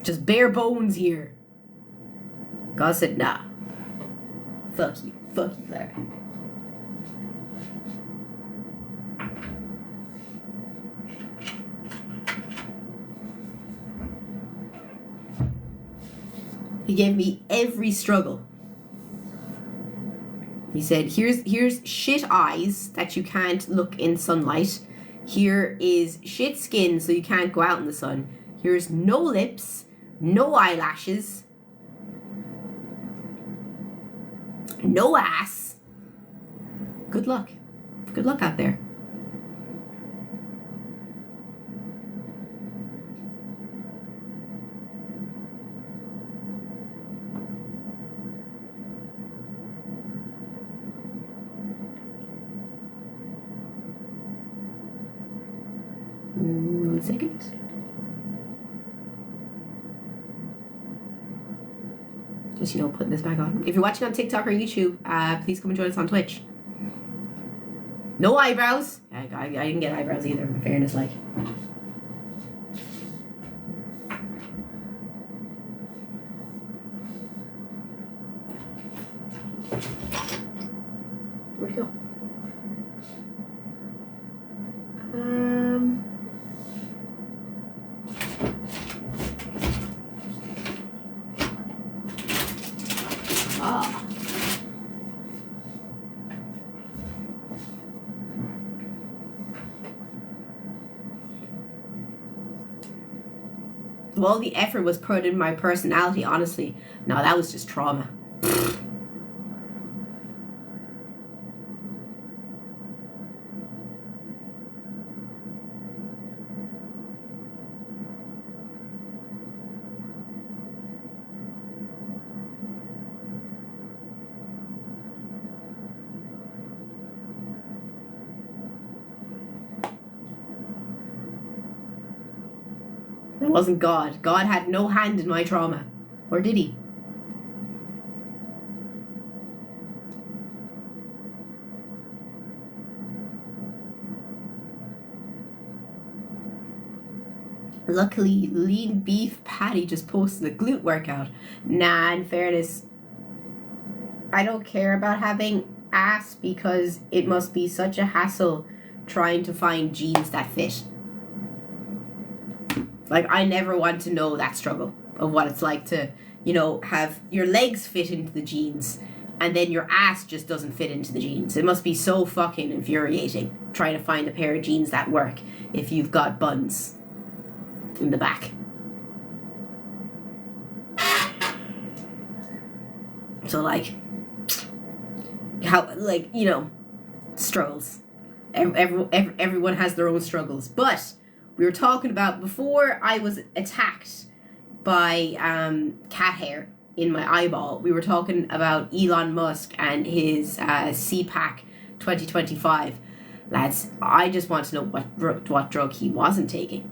S1: Just bare bones here. God said, nah. Fuck you, Larry. He gave me every struggle. He said, here's shit eyes that you can't look in sunlight. Here is shit skin so you can't go out in the sun. Here's no lips, no eyelashes, no ass. Good luck. Good luck out there. One second. Just, putting this back on. If you're watching on TikTok or YouTube, please come and join us on Twitch. No eyebrows. I didn't get eyebrows either, in fairness, like. Where'd it go? All the effort was put in my personality, honestly. No, that was just trauma. It wasn't God. God had no hand in my trauma. Or did he? Luckily, Lean Beef Patty just posted a glute workout. Nah, in fairness, I don't care about having ass because it must be such a hassle trying to find jeans that fit. Like, I never want to know that struggle of what it's like to, have your legs fit into the jeans and then your ass just doesn't fit into the jeans. It must be so fucking infuriating trying to find a pair of jeans that work if you've got buns in the back. So, struggles. Everyone has their own struggles. But we were talking about, before I was attacked by cat hair in my eyeball, we were talking about Elon Musk and his CPAC 2025. Lads, I just want to know what drug he wasn't taking.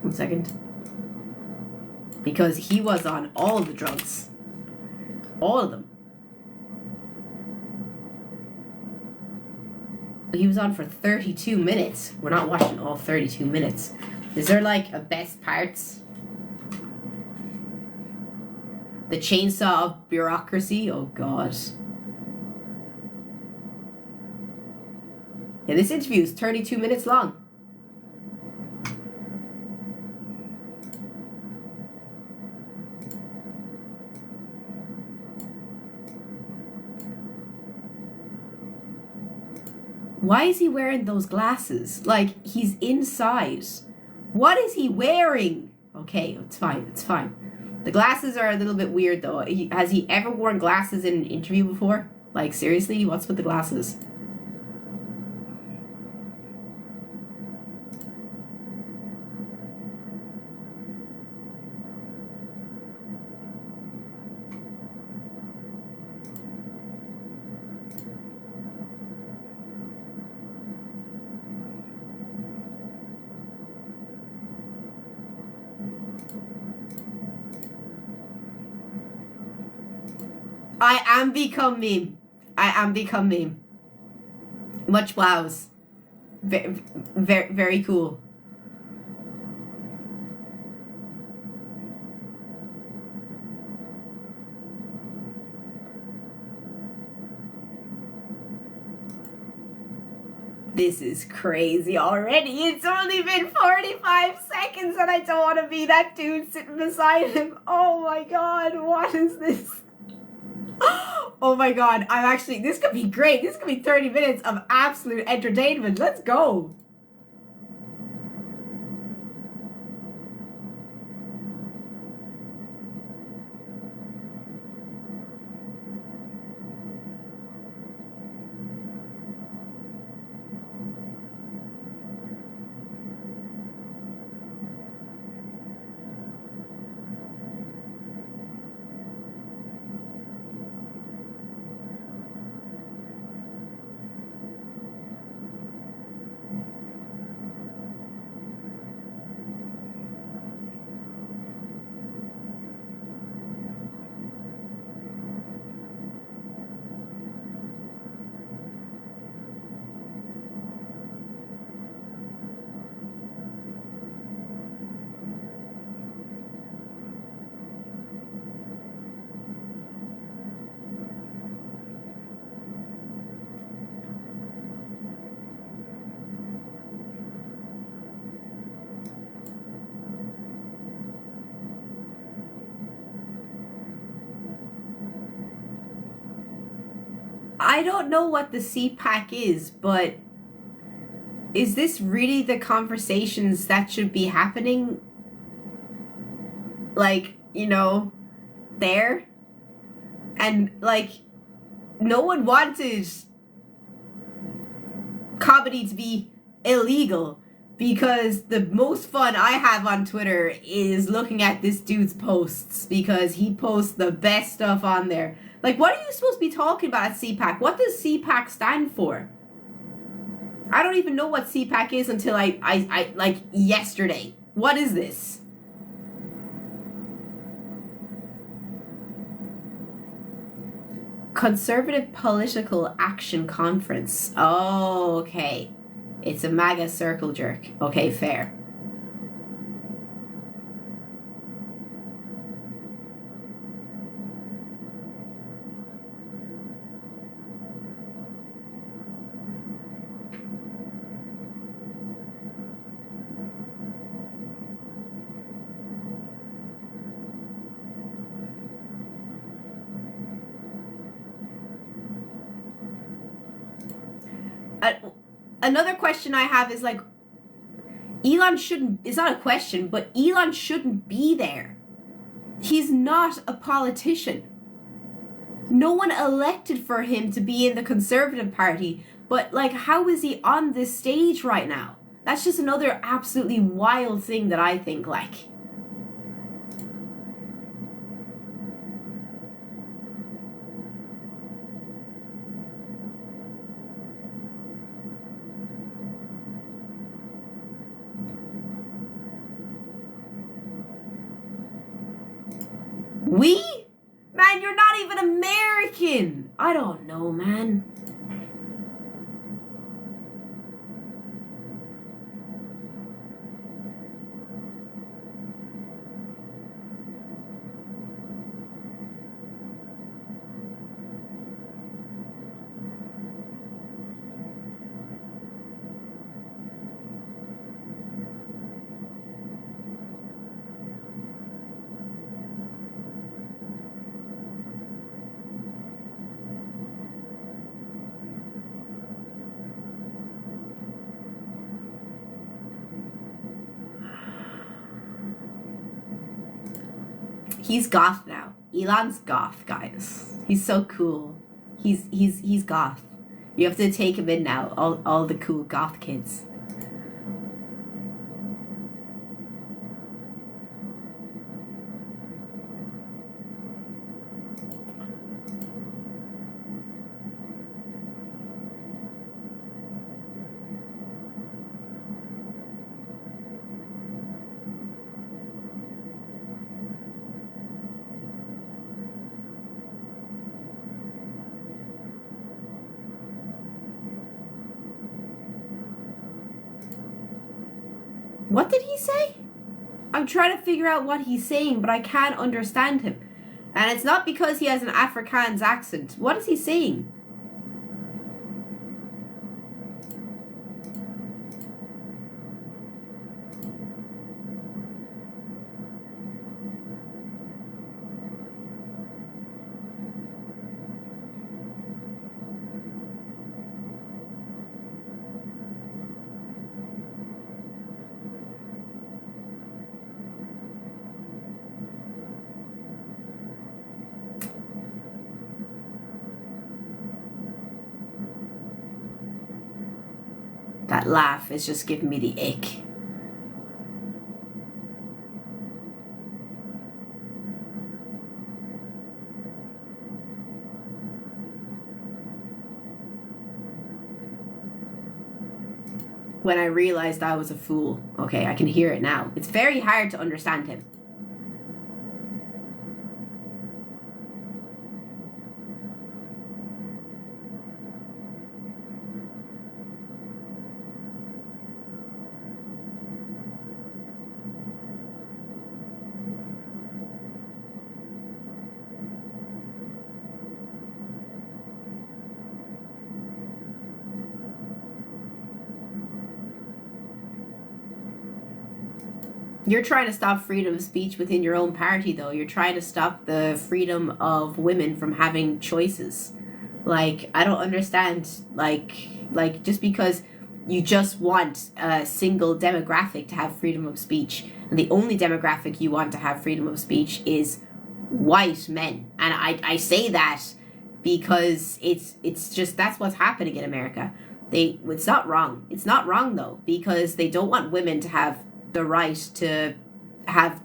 S1: One second. Because he was on all the drugs. All of them. He was on for 32 minutes. We're not watching all 32 minutes. Is there a best parts? The chainsaw of bureaucracy? Oh God. Yeah, this interview is 32 minutes long. Why is he wearing those glasses? He's inside. What is he wearing? Okay, it's fine. It's fine. The glasses are a little bit weird, though. Has he ever worn glasses in an interview before? Seriously? What's with the glasses? I am become meme. Much wows. Very cool. This is crazy already. It's only been 45 seconds and I don't want to be that dude sitting beside him. Oh my God, what is this? Oh my god, this could be great. This could be 30 minutes of absolute entertainment. Let's go. I don't know what the CPAC is, but is this really the conversations that should be happening? Like, there? And, like, no one wanted comedy to be illegal because the most fun I have on Twitter is looking at this dude's posts because he posts the best stuff on there. Like, what are you supposed to be talking about at CPAC? What does CPAC stand for? I don't even know what CPAC is until I like yesterday. What is this? Conservative Political Action Conference. Oh, okay. It's a MAGA circle jerk. Okay, fair. Another question I have is like, Elon shouldn't, it's not a question, but Elon shouldn't be there. He's not a politician. No one elected for him to be in the Conservative Party, but like, how is he on this stage right now? That's just another absolutely wild thing that I think like. We? Man, you're not even American. I don't know, man. He's goth now. Elon's goth, guys. He's so cool. He's goth. You have to take him in now. All the cool goth kids. What did he say? I'm trying to figure out what he's saying, but I can't understand him. And it's not because he has an Afrikaans accent. What is he saying? That laugh is just giving me the ick. When I realized I was a fool. Okay, I can hear it now. It's very hard to understand him. You're trying to stop freedom of speech within your own party, though. You're trying to stop the freedom of women from having choices. Like, I don't understand. Like just because you just want a single demographic to have freedom of speech, and the only demographic you want to have freedom of speech is white men. And I say that because it's just that's what's happening in America. It's not wrong. It's not wrong though, because they don't want women to have the right to have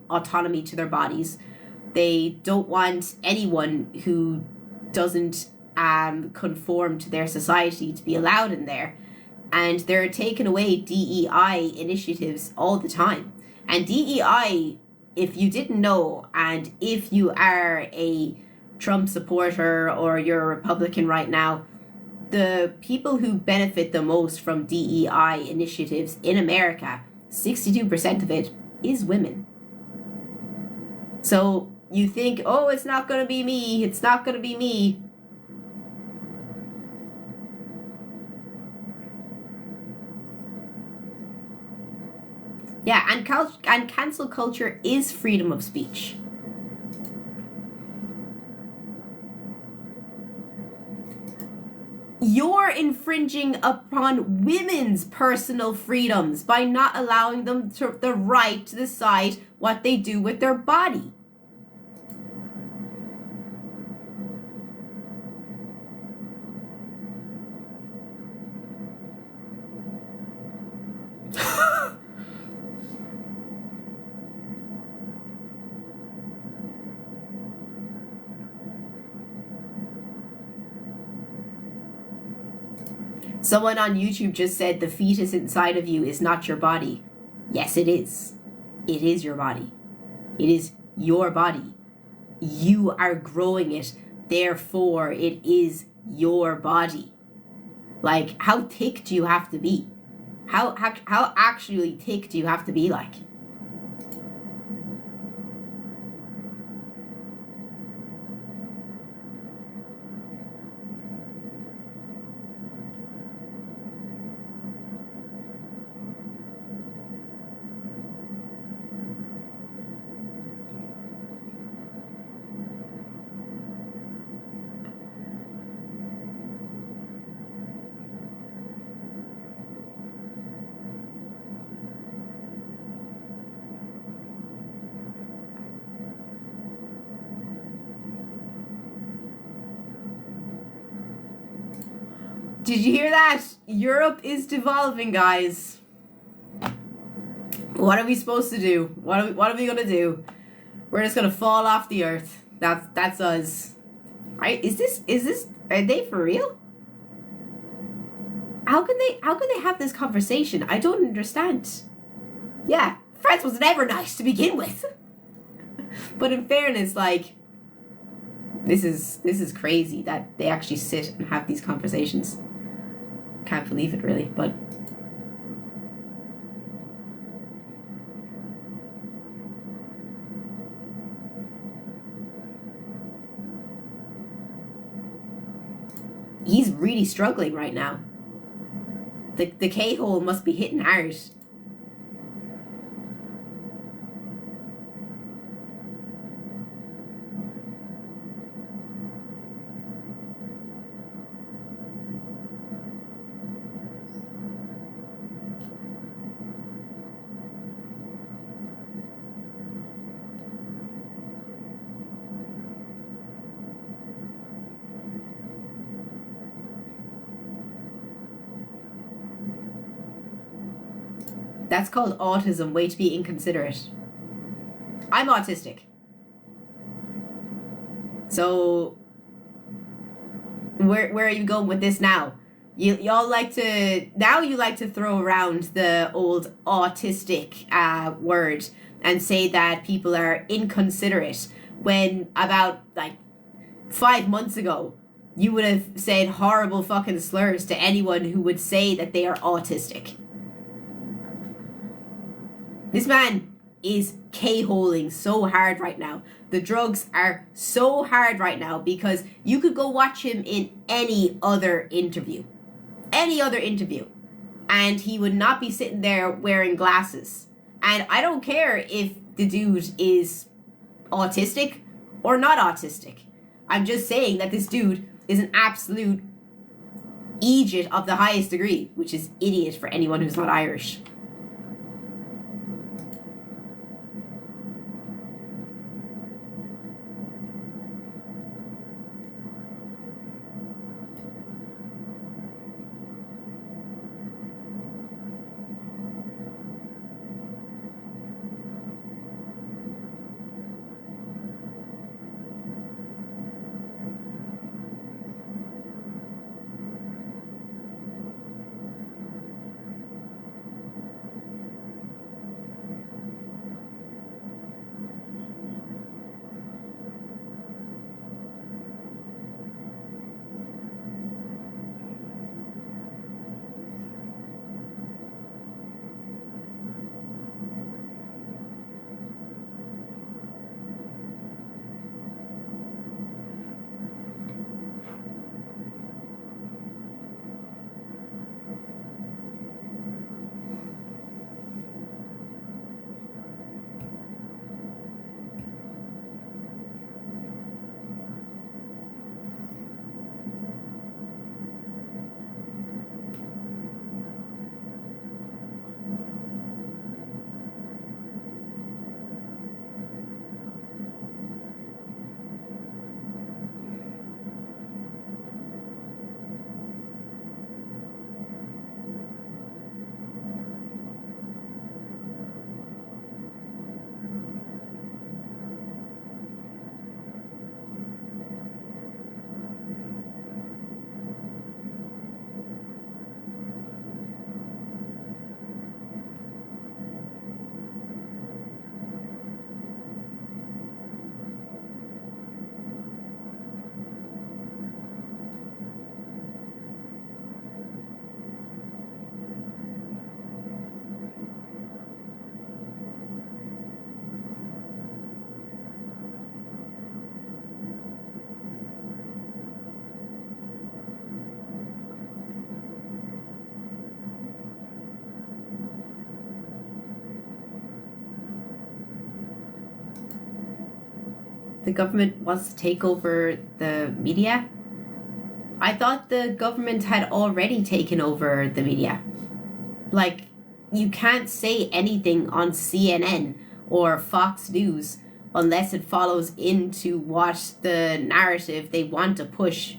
S1: autonomy to their bodies. They don't want anyone who doesn't conform to their society to be allowed in there. And they're taking away DEI initiatives all the time. And DEI, if you didn't know, and if you are a Trump supporter or you're a Republican right now, the people who benefit the most from DEI initiatives in America, 62% of it is women. So you think, oh, it's not going to be me. It's not going to be me. Yeah, and cancel culture is freedom of speech. You're infringing upon women's personal freedoms by not allowing them the right to decide what they do with their body. Someone on YouTube just said the fetus inside of you is not your body. Yes, it is. It is your body. It is your body. You are growing it. Therefore, it is your body. Like, how thick do you have to be? How actually thick do you have to be like? Did you hear that? Europe is devolving, guys. What are we supposed to do? What are we gonna do? We're just gonna fall off the earth. That's us. Right? Is this are they for real? How can they have this conversation? I don't understand. Yeah, France was never nice to begin with. But in fairness, like, this is crazy that they actually sit and have these conversations. Can't believe it, really, but he's really struggling right now. The K-hole must be hitting hard. That's called autism. Way to be inconsiderate. I'm autistic. So where are you going with this now? Y'all like to throw around the old autistic word and say that people are inconsiderate, when about like 5 months ago you would have said horrible fucking slurs to anyone who would say that they are autistic. This man is K-holing so hard right now. The drugs are so hard right now because you could go watch him in any other interview. And he would not be sitting there wearing glasses. And I don't care if the dude is autistic or not autistic. I'm just saying that this dude is an absolute idiot of the highest degree, which is idiot for anyone who's not Irish. The government wants to take over the media. I thought the government had already taken over the media. Like, you can't say anything on CNN or Fox News unless it follows into what the narrative they want to push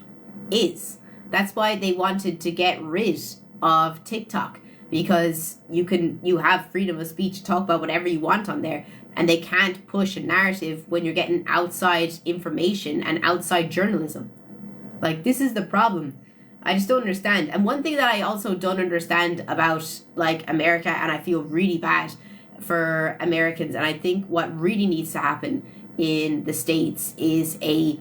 S1: is. That's why they wanted to get rid of TikTok, because you have freedom of speech to talk about whatever you want on there, and they can't push a narrative when you're getting outside information and outside journalism. Like, this is the problem. I just don't understand. And one thing that I also don't understand about, like, America, and I feel really bad for Americans, and I think what really needs to happen in the States is a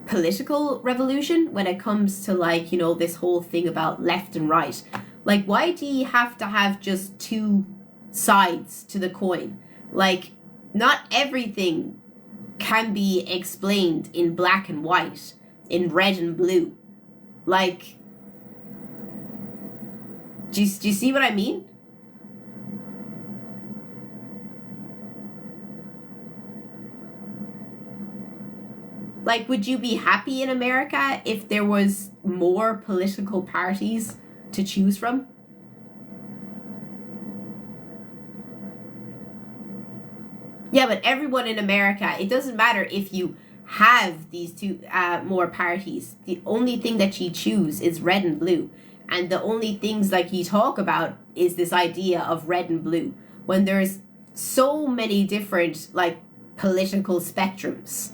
S1: political revolution when it comes to, like, you know, this whole thing about left and right. Like, why do you have to have just two sides to the coin? Like, not everything can be explained in black and white, in red and blue. Like, do you see what I mean? Like, would you be happy in America if there was more political parties to choose from? Yeah, but everyone in America, it doesn't matter if you have these two more parties. The only thing that you choose is red and blue. And the only things like you talk about is this idea of red and blue, when there's so many different like political spectrums.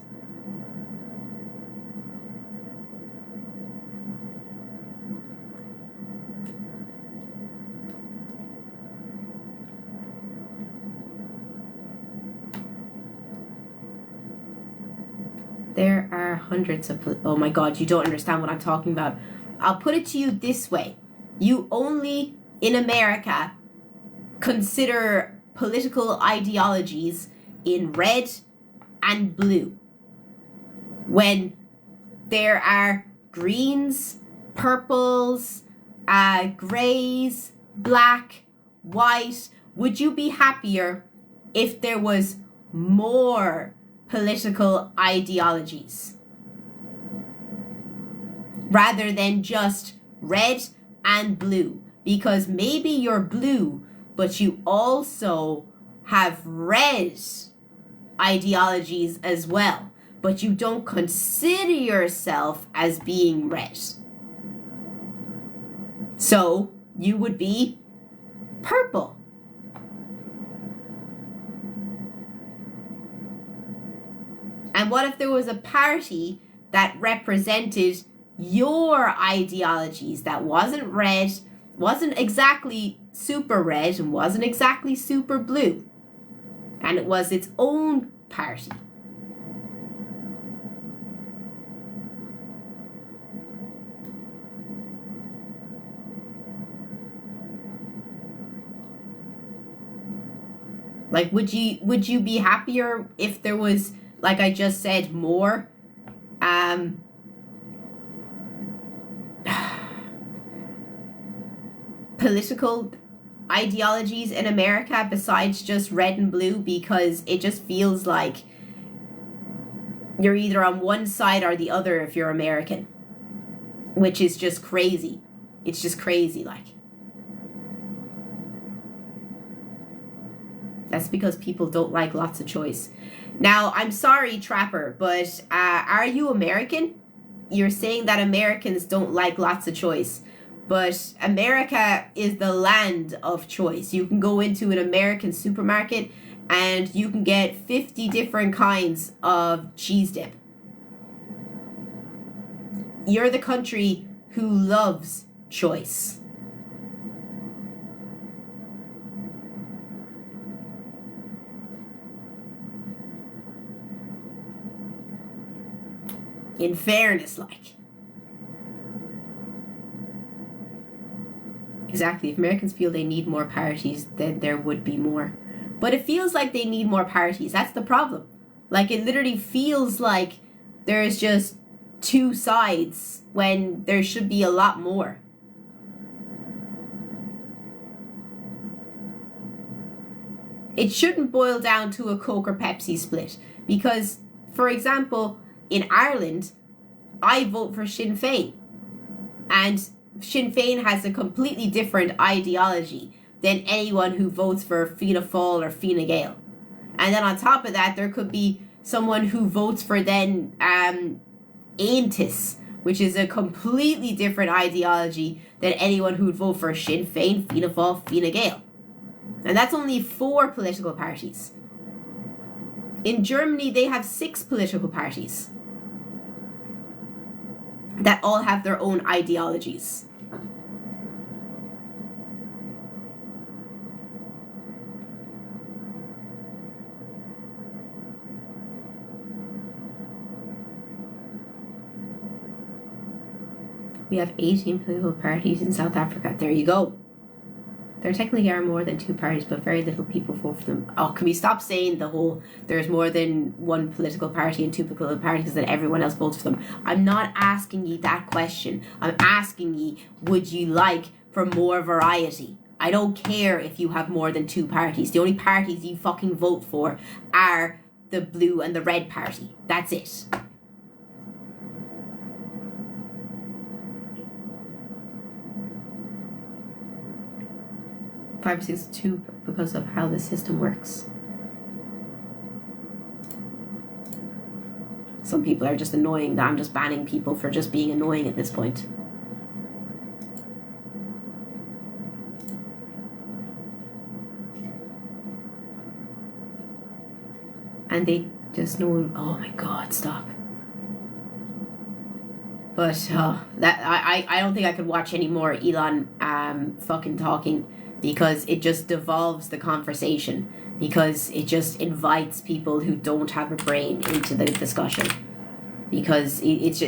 S1: There are hundreds of... Oh my God, you don't understand what I'm talking about. I'll put it to you this way. You only, in America, consider political ideologies in red and blue, when there are greens, purples, grays, black, white. Would you be happier if there was more political ideologies rather than just red and blue? Because maybe you're blue, but you also have red ideologies as well, but you don't consider yourself as being red. So you would be purple. And what if there was a party that represented your ideologies, that wasn't red, wasn't exactly super red, and wasn't exactly super blue, and it was its own party? Like, would you be happier if there was, like I just said, more political ideologies in America besides just red and blue? Because it just feels like you're either on one side or the other if you're American, which is just crazy. It's just crazy, like. That's because people don't like lots of choice. Now, I'm sorry, Trapper, but are you American? You're saying that Americans don't like lots of choice. But America is the land of choice. You can go into an American supermarket and you can get 50 different kinds of cheese dip. You're the country who loves choice. In fairness, like. Exactly. If Americans feel they need more parties, then there would be more. But it feels like they need more parties. That's the problem. Like, it literally feels like there's just two sides when there should be a lot more. It shouldn't boil down to a Coke or Pepsi split. Because, for example, in Ireland, I vote for Sinn Féin. And Sinn Féin has a completely different ideology than anyone who votes for Fianna Fáil or Fine Gael. And then on top of that, there could be someone who votes for then Aontas, which is a completely different ideology than anyone who would vote for Sinn Féin, Fianna Fáil, Fine Gael. And that's only 4 political parties. In Germany, they have 6 political parties that all have their own ideologies. We have 18 political parties in South Africa. There you go. There technically are more than 2 parties, but very little people vote for them. Oh, can we stop saying the whole there's more than 1 political party and 2 political parties and everyone else votes for them? I'm not asking ye that question. I'm asking ye, would you like for more variety? I don't care if you have more than 2 parties. The only parties you fucking vote for are the blue and the red party. That's it. Five or 6 2 because of how the system works. Some people are just annoying that I'm just banning people for just being annoying at this point. and they just know. Oh my God, stop. But that I don't think I could watch any more Elon fucking talking, because it just devolves the conversation, because it just invites people who don't have a brain into the discussion, because it's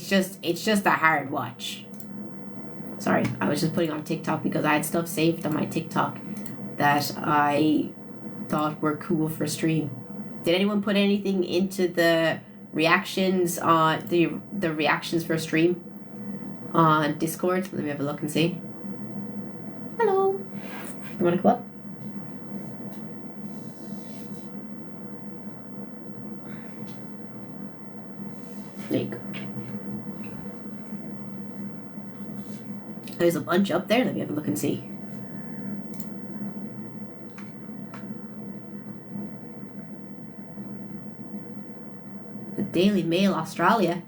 S1: just a hard watch. Sorry, I was just putting on TikTok because I had stuff saved on my TikTok that I thought were cool for stream. Did anyone put anything into the reactions on the reactions for stream on Discord? Let me have a look and see. Hello. You want to come up? There you go. There's a bunch up there. Let me have a look and see. The Daily Mail Australia.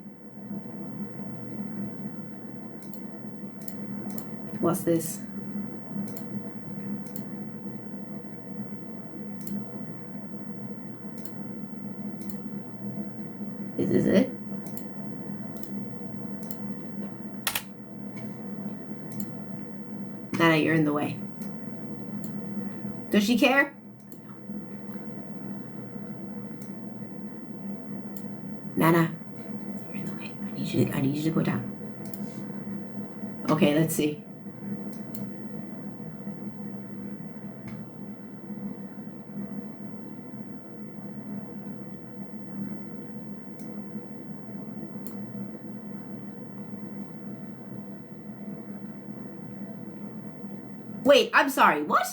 S1: What's this? This is it? Nana, you're in the way. Does she care? Nana, you're in the way. I need you to go down. Okay, let's see. Wait, I'm sorry, what?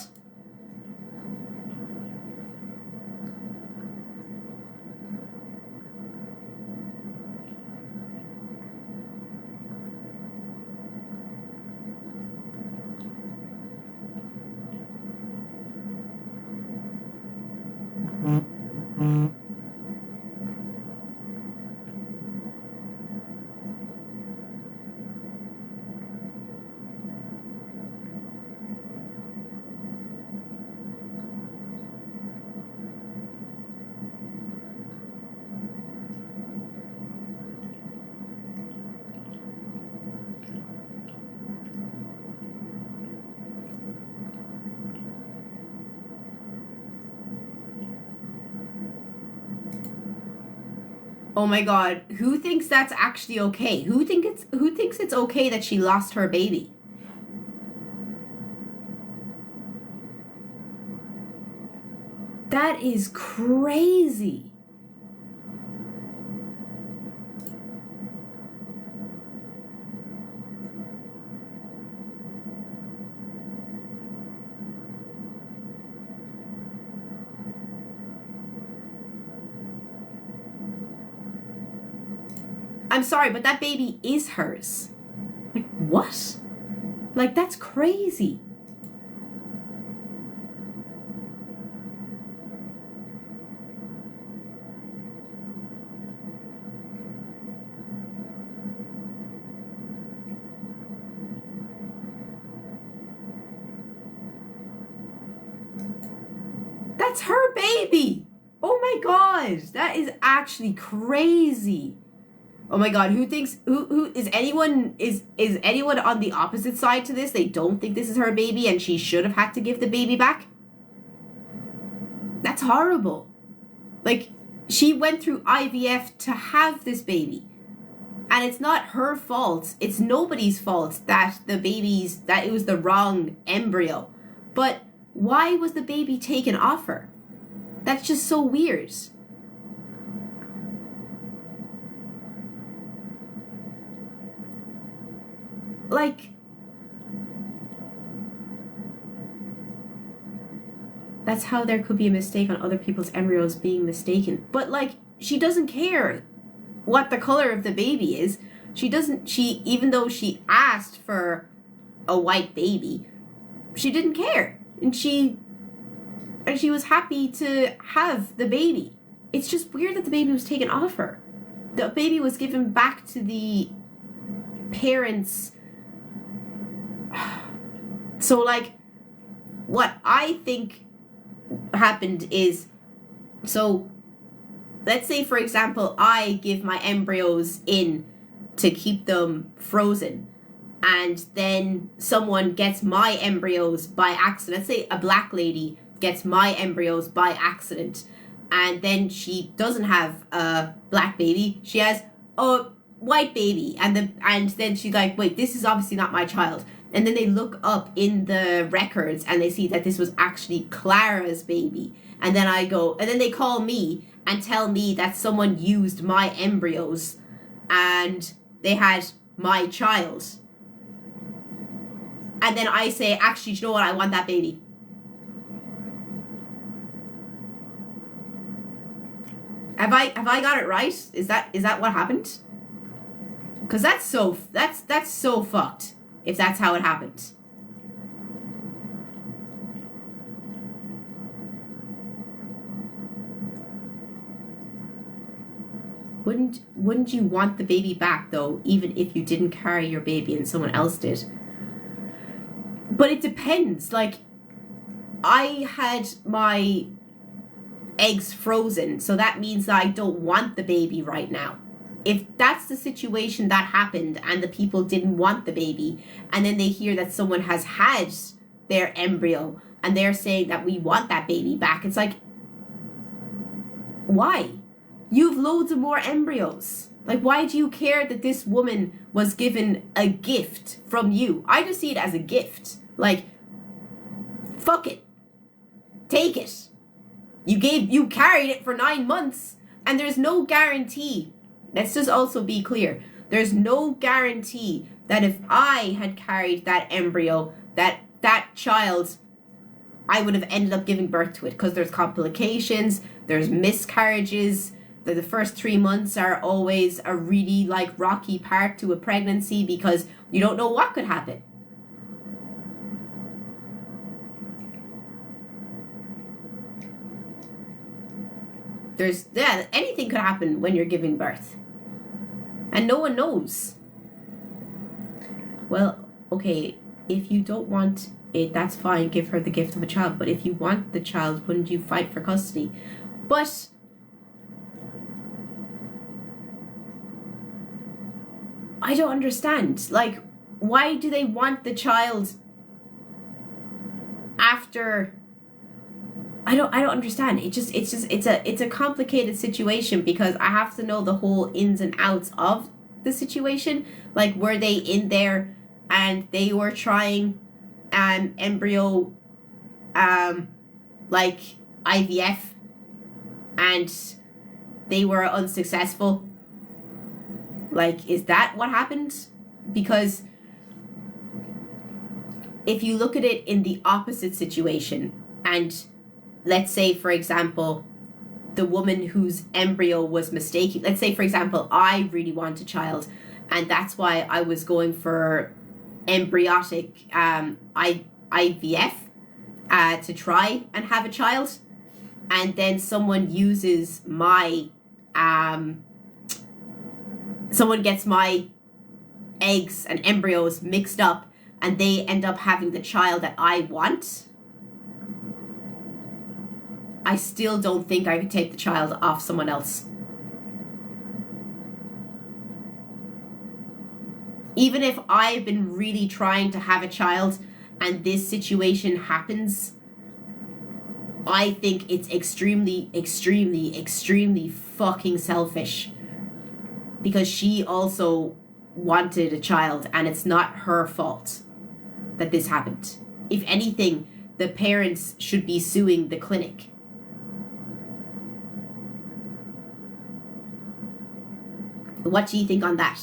S1: Oh my God, who thinks that's actually okay? Who thinks it's okay that she lost her baby? That is crazy. I'm sorry, but that baby is hers. Like, what? Like, that's crazy. That's her baby. Oh my God, that is actually crazy. Oh my God, who thinks who is anyone on the opposite side to this? They don't think this is her baby and she should have had to give the baby back? That's horrible. Like, she went through IVF to have this baby. And it's not her fault. It's nobody's fault that it was the wrong embryo. But why was the baby taken off her? That's just so weird. Like, that's how there could be a mistake on other people's embryos being mistaken. But like, she doesn't care what the color of the baby is. Even though she asked for a white baby, she didn't care. And she was happy to have the baby. It's just weird that the baby was taken off her. The baby was given back to the parents. So, like, what I think happened is, so let's say, for example, I give my embryos in to keep them frozen, and then someone gets my embryos by accident. Let's say a black lady gets my embryos by accident, and then she doesn't have a black baby, she has a white baby, and then she's like, wait, this is obviously not my child. And then they look up in the records and they see that this was actually Clara's baby. And then then they call me and tell me that someone used my embryos and they had my child. And then I say, actually, you know what? I want that baby. Have I got it right? Is that what happened? Because that's so fucked if that's how it happened. Wouldn't you want the baby back though, even if you didn't carry your baby and someone else did? But it depends. Like, I had my eggs frozen, so that means that I don't want the baby right now. If that's the situation that happened and the people didn't want the baby, and then they hear that someone has had their embryo and they're saying that we want that baby back, it's like, why? You have loads of more embryos. Like, why do you care that this woman was given a gift from you? I just see it as a gift. Like, fuck it. Take it. You carried it for 9 months, and there's no guarantee. Let's just also be clear. There's no guarantee that if I had carried that embryo, that child, I would have ended up giving birth to it, because there's complications, there's miscarriages. The first 3 months are always a really like rocky part to a pregnancy because you don't know what could happen. Anything could happen when you're giving birth. And no one knows. Well, okay, if you don't want it, that's fine, give her the gift of a child. But if you want the child, wouldn't you fight for custody? But I don't understand. Like, why do they want the child after? I don't understand. It's a complicated situation because I have to know the whole ins and outs of the situation. Like, were they in there and they were trying embryo like IVF and they were unsuccessful? Like, is that what happened? Because if you look at it in the opposite situation, and let's say, for example, the woman whose embryo was mistaken, let's say, for example, I really want a child, and that's why I was going for embryotic IVF to try and have a child, and then someone uses my someone gets my eggs and embryos mixed up and they end up having the child that I want, I still don't think I could take the child off someone else. Even if I've been really trying to have a child and this situation happens, I think it's extremely, extremely, extremely fucking selfish. Because she also wanted a child and it's not her fault that this happened. If anything, the parents should be suing the clinic. What do you think on that?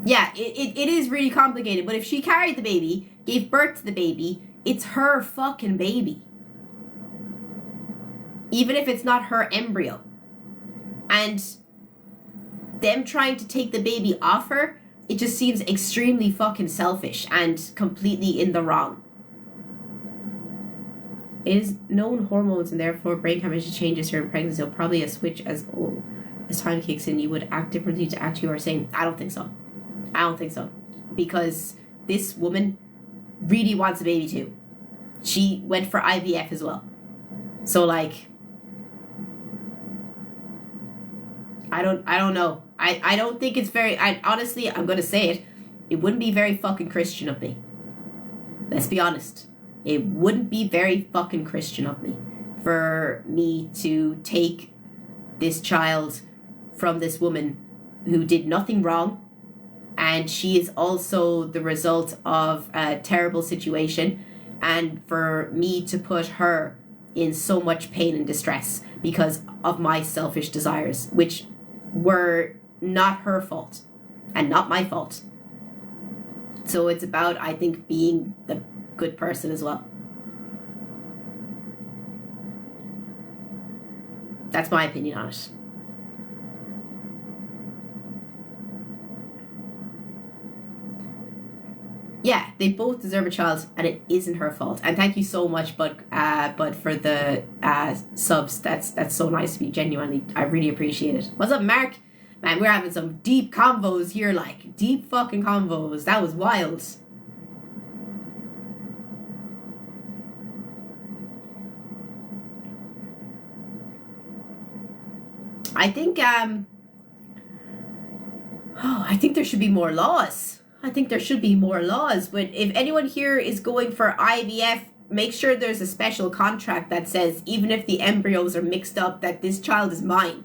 S1: Yeah, it is really complicated, but if she carried the baby, gave birth to the baby, it's her fucking baby. Even if it's not her embryo. And them trying to take the baby off her, it just seems extremely fucking selfish and completely in the wrong. It is known hormones and therefore brain chemistry changes during pregnancy. So probably a switch as time kicks in, you would act differently to act you are saying. I don't think so. Because this woman really wants a baby too. she went for IVF as well. So like, I don't know. I don't think it's very, honestly, I'm gonna say it. It wouldn't be very fucking Christian of me. Let's be honest. It wouldn't be very fucking Christian of me for me to take this child from this woman who did nothing wrong, and she is also the result of a terrible situation, and for me to put her in so much pain and distress because of my selfish desires, which were not her fault and not my fault. So it's about, I think, being the good person as well. That's my opinion on it. Yeah, they both deserve a child, and it isn't her fault. And thank you so much, but for the subs. That's so nice of you. Genuinely, I really appreciate it. What's up, Mark? Man, we're having some deep convos here, like deep fucking convos. That was wild. I think I think there should be more laws. I think there should be more laws. But if anyone here is going for IVF, make sure there's a special contract that says even if the embryos are mixed up, that this child is mine.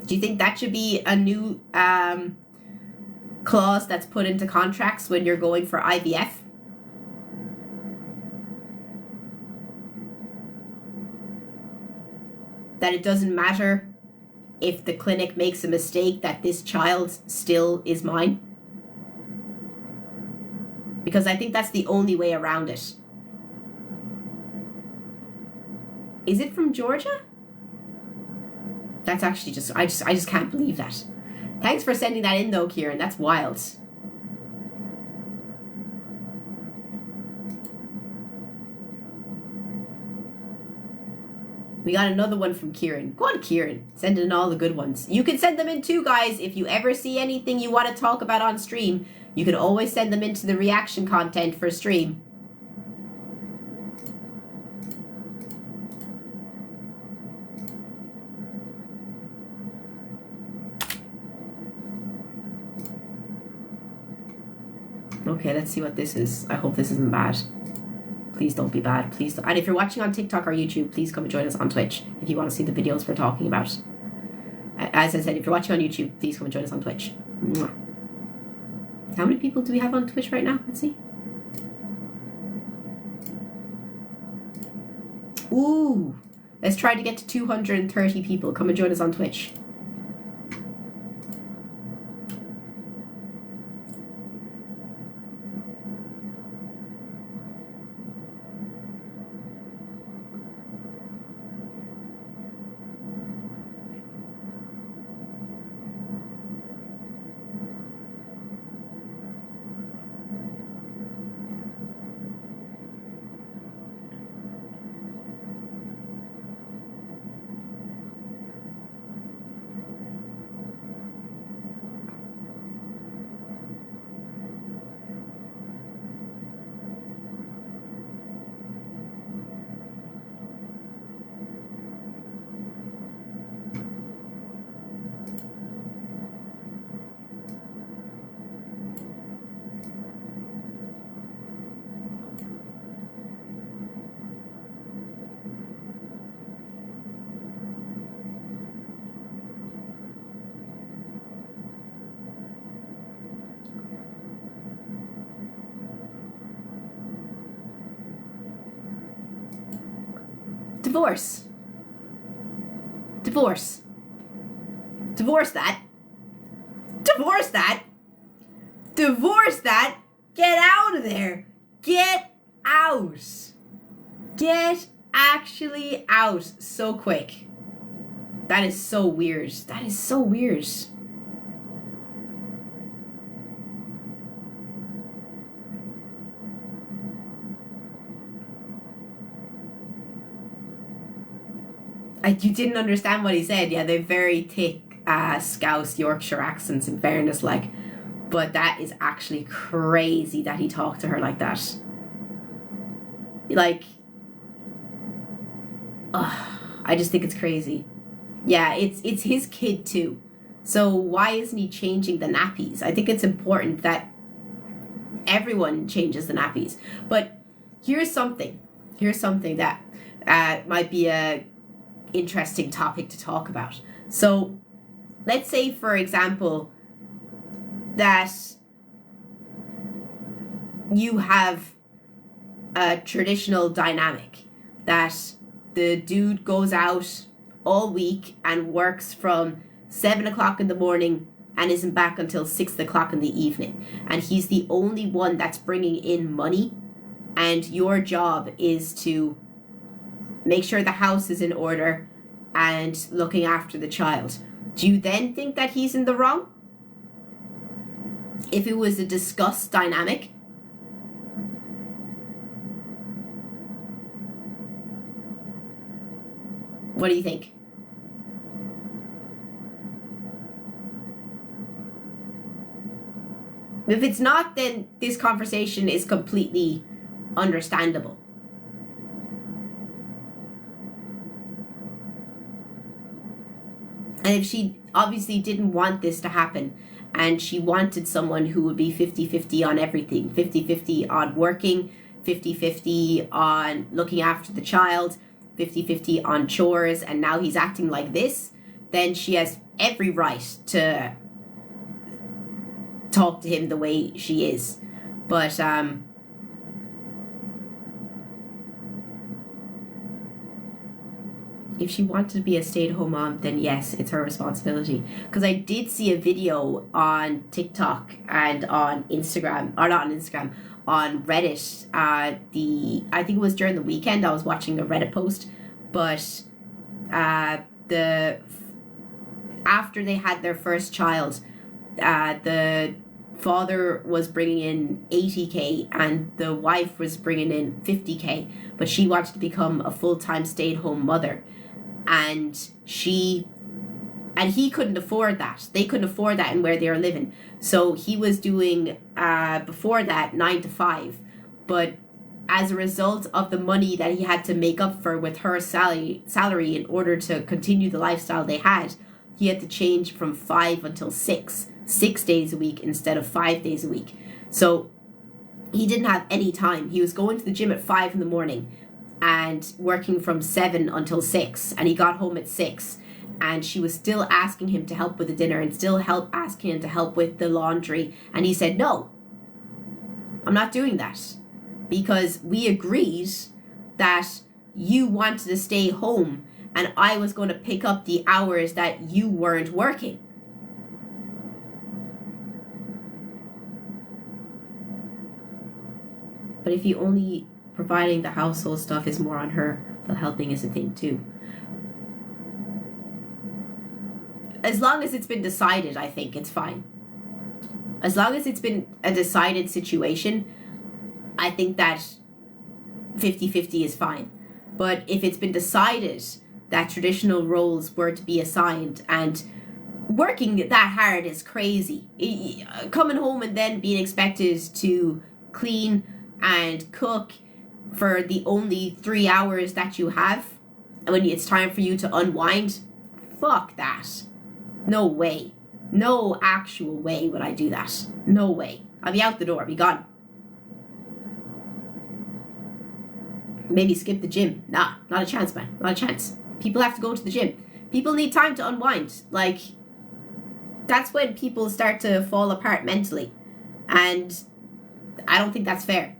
S1: Do you think that should be a new clause that's put into contracts when you're going for IVF? That it doesn't matter if the clinic makes a mistake, that this child still is mine? Because I think that's the only way around it. Is it from Georgia? That's actually just, I just can't believe that. Thanks for sending that in though, Kieran. That's wild. We got another one from Kieran. Go on, Kieran. Send in all the good ones. You can send them in too, guys. If you ever see anything you want to talk about on stream, you can always send them into the reaction content for stream. Okay, let's see what this is. I hope this isn't bad. Please don't be bad. Please don't. And if you're watching on TikTok or YouTube, please come and join us on Twitch if you want to see the videos we're talking about. As I said, if you're watching on YouTube, please come and join us on Twitch. Mwah. How many people do we have on Twitch right now? Let's see. Ooh. Let's try to get to 230 people. Come and join us on Twitch. Divorce. Divorce. Divorce that. Divorce that. Divorce that. Get out of there. Get out. Get actually out so quick. That is so weird. That is so weird. You didn't understand what he said. Yeah, they're very thick Scouse Yorkshire accents, in fairness. Like, But that is actually crazy that he talked to her like that. Like, I just think it's crazy. Yeah, it's his kid too. So why isn't he changing the nappies? I think it's important that everyone changes the nappies. But here's something that might be a interesting topic to talk about. So let's say, for example, that you have a traditional dynamic that the dude goes out all week and works from 7 o'clock in the morning and isn't back until 6 o'clock in the evening, and he's the only one that's bringing in money, and your job is to make sure the house is in order and looking after the child. Do you then think that he's in the wrong? If it was a discussed dynamic? What do you think? If it's not, then this conversation is completely understandable. And if she obviously didn't want this to happen, and she wanted someone who would be 50-50 on everything, 50-50 on working, 50-50 on looking after the child, 50-50 on chores, and now he's acting like this, then she has every right to talk to him the way she is. But if she wanted to be a stay-at-home mom, then yes, it's her responsibility. Because I did see a video on TikTok and on Instagram, or not on Instagram, on Reddit. I think it was during the weekend. I was watching a Reddit post, but after they had their first child, the father was bringing in 80K and the wife was bringing in 50K, but she wanted to become a full-time stay-at-home mother. And he couldn't afford that. They couldn't afford that in where they were living. So he was doing, before that, 9 to 5. But as a result of the money that he had to make up for with her salary in order to continue the lifestyle they had, he had to change from 5 until 6 days a week instead of 5 days a week. So he didn't have any time. He was going to the gym at 5 in the morning and working from 7 until 6, and he got home at 6, and she was still asking him to help with the dinner and still asking him to help with the laundry, and he said, no, I'm not doing that, because we agreed that you wanted to stay home and I was going to pick up the hours that you weren't working. But if you only providing the household stuff is more on her, the helping is a thing too. As long as it's been decided, I think it's fine. As long as it's been a decided situation, I think that 50-50 is fine. But if it's been decided that traditional roles were to be assigned, and working that hard is crazy. Coming home and then being expected to clean and cook for the only 3 hours that you have, and when it's time for you to unwind, fuck that. No way. No actual way would I do that. No way. I'll be out the door, be gone. Maybe skip the gym. Nah, not a chance, man. Not a chance. People have to go to the gym. People need time to unwind. Like, that's when people start to fall apart mentally. And I don't think that's fair.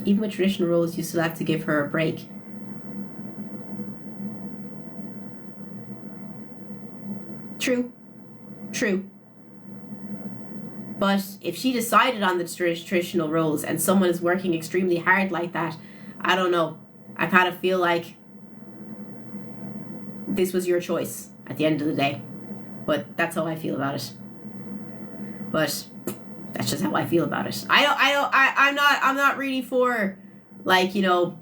S1: Even with traditional roles, you still have to give her a break. True. But if she decided on the traditional roles and someone is working extremely hard like that, I don't know. I kind of feel like this was your choice at the end of the day. But that's how I feel about it. But that's just how I feel about it. I'm not really for, like, you know,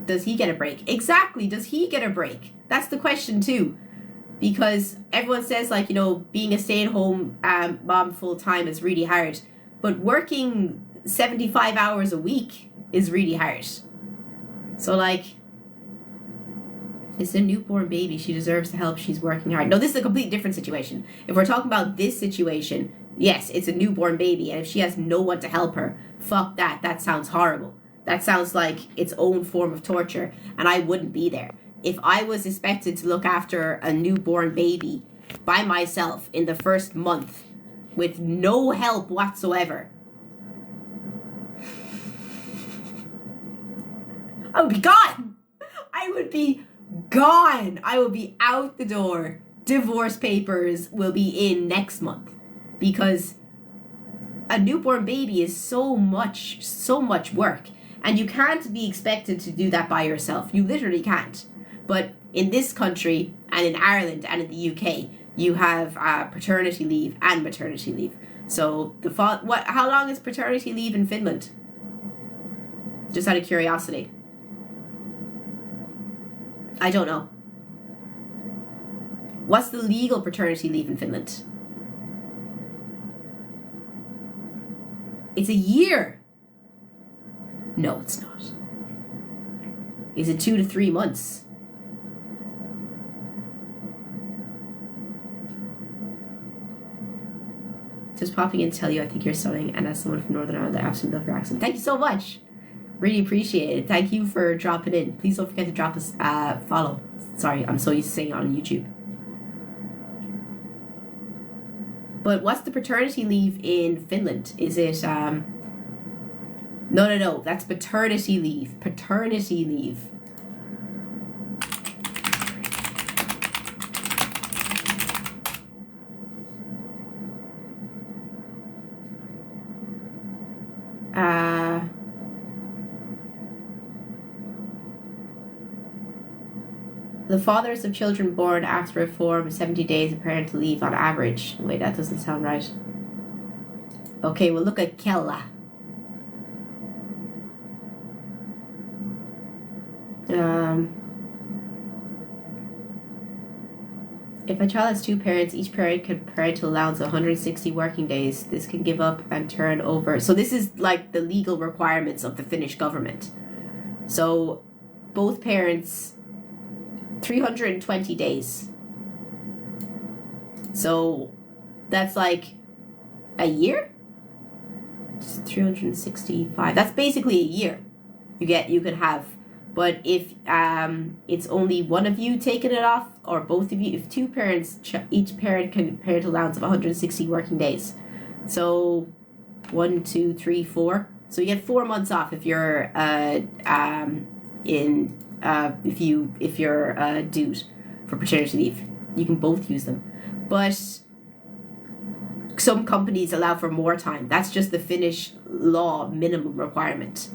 S1: does he get a break? Exactly, does he get a break? That's the question too. because everyone says, like, you know, being a stay-at-home mom full-time is really hard, but working 75 hours a week is really hard. So, like, it's a newborn baby. She deserves the help. She's working hard. No, this is a completely different situation. If we're talking about this situation, yes, it's a newborn baby, and if she has no one to help her, fuck that. That sounds horrible. That sounds like its own form of torture, and I wouldn't be there. If I was expected to look after a newborn baby by myself in the first month with no help whatsoever, I would be gone. I would be gone. I will be out the door. Divorce papers will be in next month, because a newborn baby is so much work, and you can't be expected to do that by yourself. You literally can't. But in this country and in Ireland and in the UK, you have paternity leave and maternity leave. So how long is paternity leave in Finland? Just out of curiosity. I don't know. What's the legal paternity leave in Finland? It's a year. No, it's not. Is it 2 to 3 months? Just popping in to tell you I think you're stunning, and as someone from Northern Ireland, I absolutely love your accent. Thank you so much. Really appreciate it. Thank you for dropping in. Please don't forget to drop us follow. Sorry, I'm so used to saying it on YouTube. But what's the paternity leave in Finland? Is it No, that's paternity leave. Paternity leave. The fathers of children born after reform 70 days of parental leave on average. Wait, that doesn't sound right. Okay, we'll look at Kella. If a child has 2 parents, each parent can parental allowance 160 working days. This can give up and turn over. So this is like the legal requirements of the Finnish government. So both parents, 320 days. So that's like a year? Just 365. That's basically a year. You could have. But if it's only one of you taking it off, or both of you, if 2 parents, each parent can parental allowance of 160 working days. So 1, 2, 3, 4. So you get 4 months off if you're if you're a dude for paternity leave. You can both use them, but some companies allow for more time. That's just the Finnish law minimum requirement,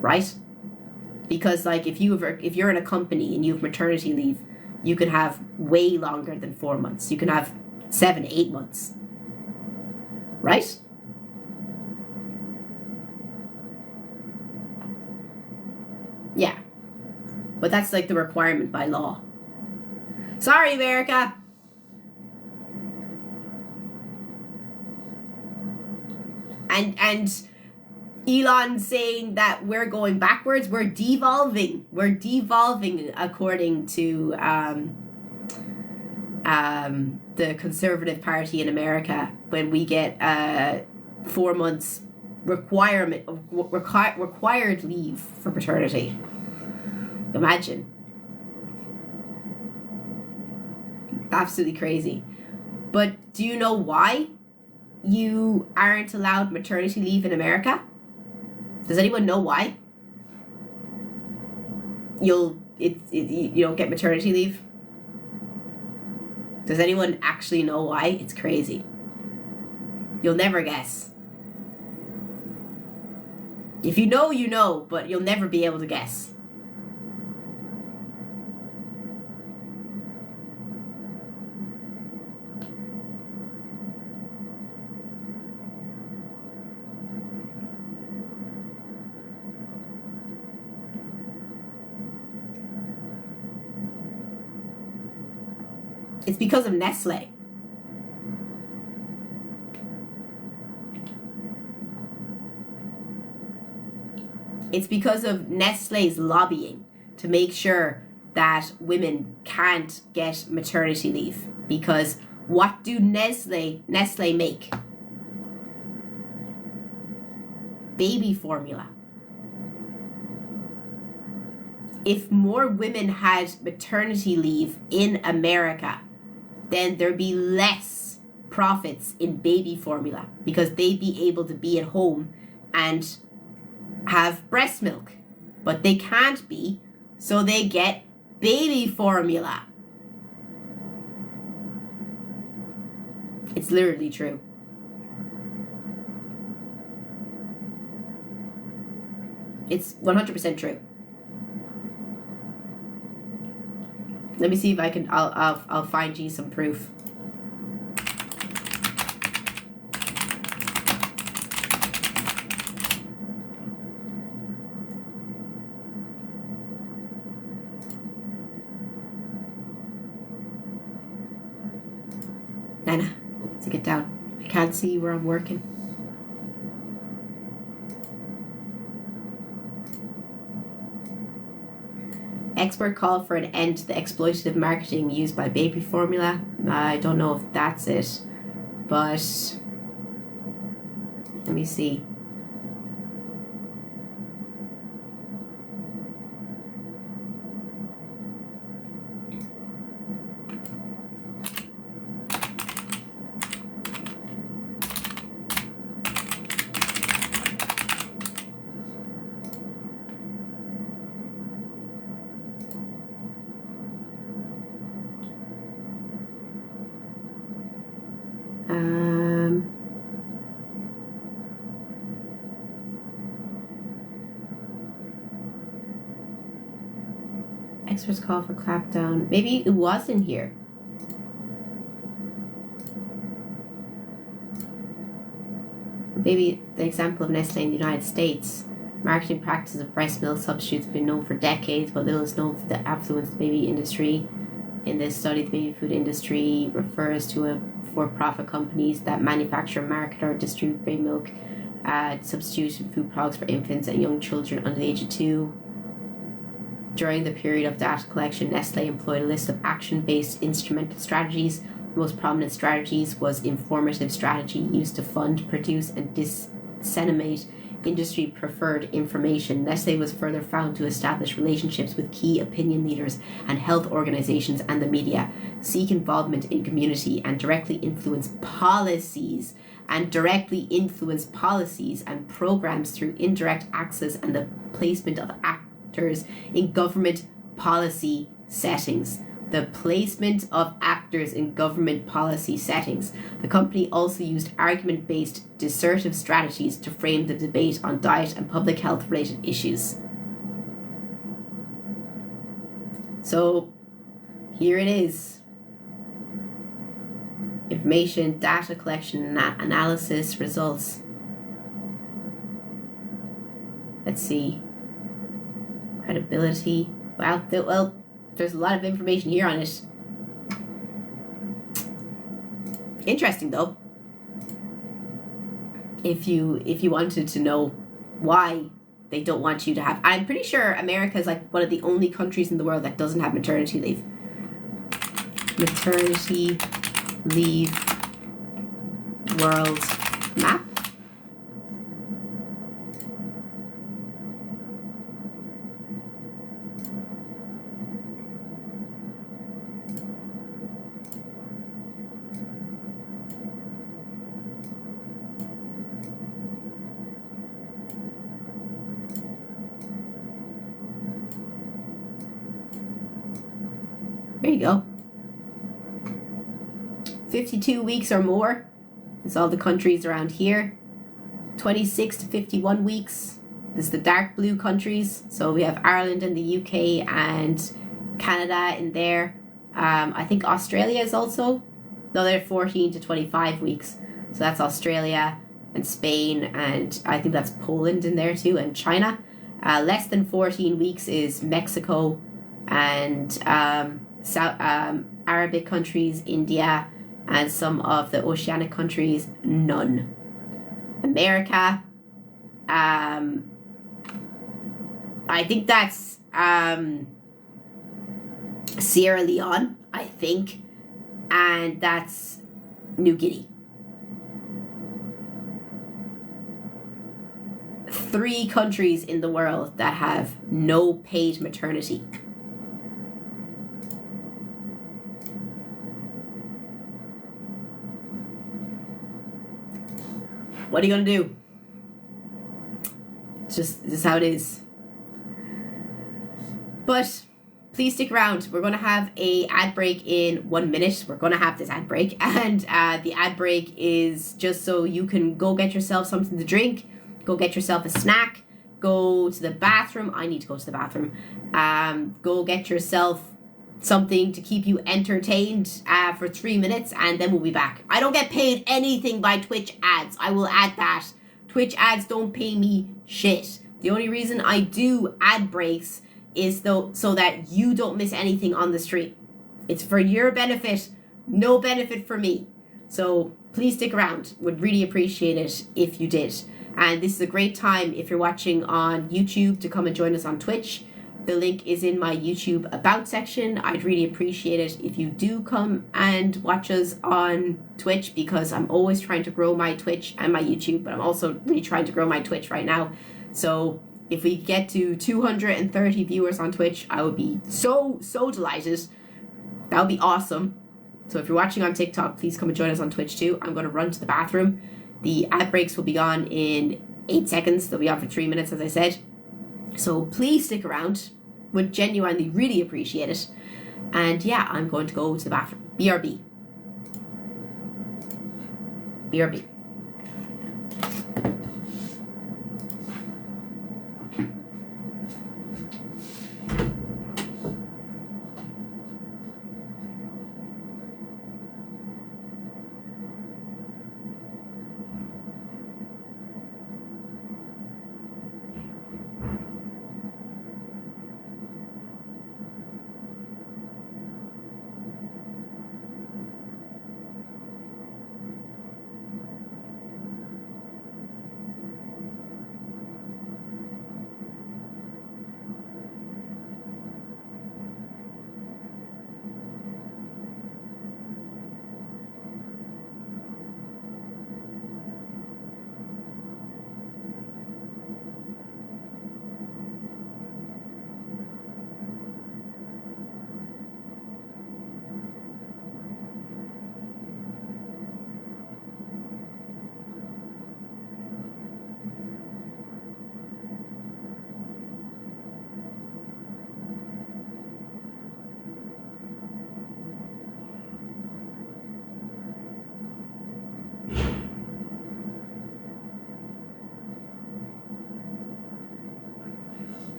S1: right? Because like if you're in a company and you have maternity leave, you can have way longer than 4 months. You can have 7, 8 months, right? Yeah. But that's like the requirement by law. Sorry, America. And Elon saying that we're going backwards. We're devolving. We're devolving according to the Conservative Party in America, when we get 4 months required leave for paternity. Imagine. Absolutely crazy. But do you know why you aren't allowed maternity leave in America? Does anyone know why? You don't get maternity leave? Does anyone actually know why? It's crazy. You'll never guess. If you know, you know, but you'll never be able to guess. It's because of Nestle. It's because of Nestle's lobbying to make sure that women can't get maternity leave. Because what do Nestle make? Baby formula. If more women had maternity leave in America, then there'd be less profits in baby formula because they'd be able to be at home and have breast milk. But they can't be, so they get baby formula. It's literally true. It's 100% true. Let me see if I can. I'll find you some proof. Nana, let's get down. I can't see where I'm working. Expert call for an end to the exploitative marketing used by baby formula. I don't know if that's it, but let me see. Experts call for clampdown. Maybe it was in here. Maybe the example of Nestle in the United States. Marketing practices of breast milk substitutes have been known for decades, but little is known for the affluence of the baby industry. In this study, the baby food industry refers to a for-profit companies that manufacture, market, or distribute baby milk, substitute food products for infants and young children under the age of 2. During the period of data collection, Nestle employed a list of action-based instrumental strategies. The most prominent strategies was informative strategy used to fund, produce, and disseminate industry-preferred information. Nestle was further found to establish relationships with key opinion leaders and health organizations and the media, seek involvement in community, and directly influence policies and programs through indirect access and the placement of actors in government policy settings. The placement of actors in government policy settings. The company also used argument-based discursive strategies to frame the debate on diet and public health-related issues. So, here it is. Information, data collection, analysis, results. Let's see. Credibility. Well, there's a lot of information here on it. Interesting though. If you wanted to know why they don't want you to have, I'm pretty sure America is like one of the only countries in the world that doesn't have maternity leave. Maternity leave world map. There you go. 52 weeks or more is all the countries around here. 26 to 51 weeks. This is the dark blue countries. So we have Ireland and the UK and Canada in there. I think Australia is also. No, they're 14 to 25 weeks. So that's Australia and Spain, and I think that's Poland in there too, and China. Less than 14 weeks is Mexico and Arabic countries, India, and some of the oceanic countries, none. America, I think that's Sierra Leone, I think, and that's New Guinea. 3 countries in the world that have no paid maternity. What are you gonna do? This is how it is. But please stick around. We're going to have a ad break in 1 minute. We're going to have this ad break. And the ad break is just so you can go get yourself something to drink, go get yourself a snack, go to the bathroom. I need to go to the bathroom. Go get yourself something to keep you entertained for 3 minutes, and then we'll be back. I don't get paid anything by Twitch ads. I will add that. Twitch ads don't pay me shit. The only reason I do ad breaks is so that you don't miss anything on the stream. It's for your benefit, no benefit for me. So please stick around. Would really appreciate it if you did. And this is a great time if you're watching on YouTube to come and join us on Twitch. The link is in my YouTube About section. I'd really appreciate it if you do come and watch us on Twitch, because I'm always trying to grow my Twitch and my YouTube, but I'm also really trying to grow my Twitch right now. So if we get to 230 viewers on Twitch, I would be so delighted. That would be awesome. So if you're watching on TikTok, please come and join us on Twitch too. I'm going to run to the bathroom. The ad breaks will be on in 8 seconds. They'll be on for 3 minutes, as I said. So please stick around. Would genuinely really appreciate it. And yeah, I'm going to go to the bathroom. BRB. BRB.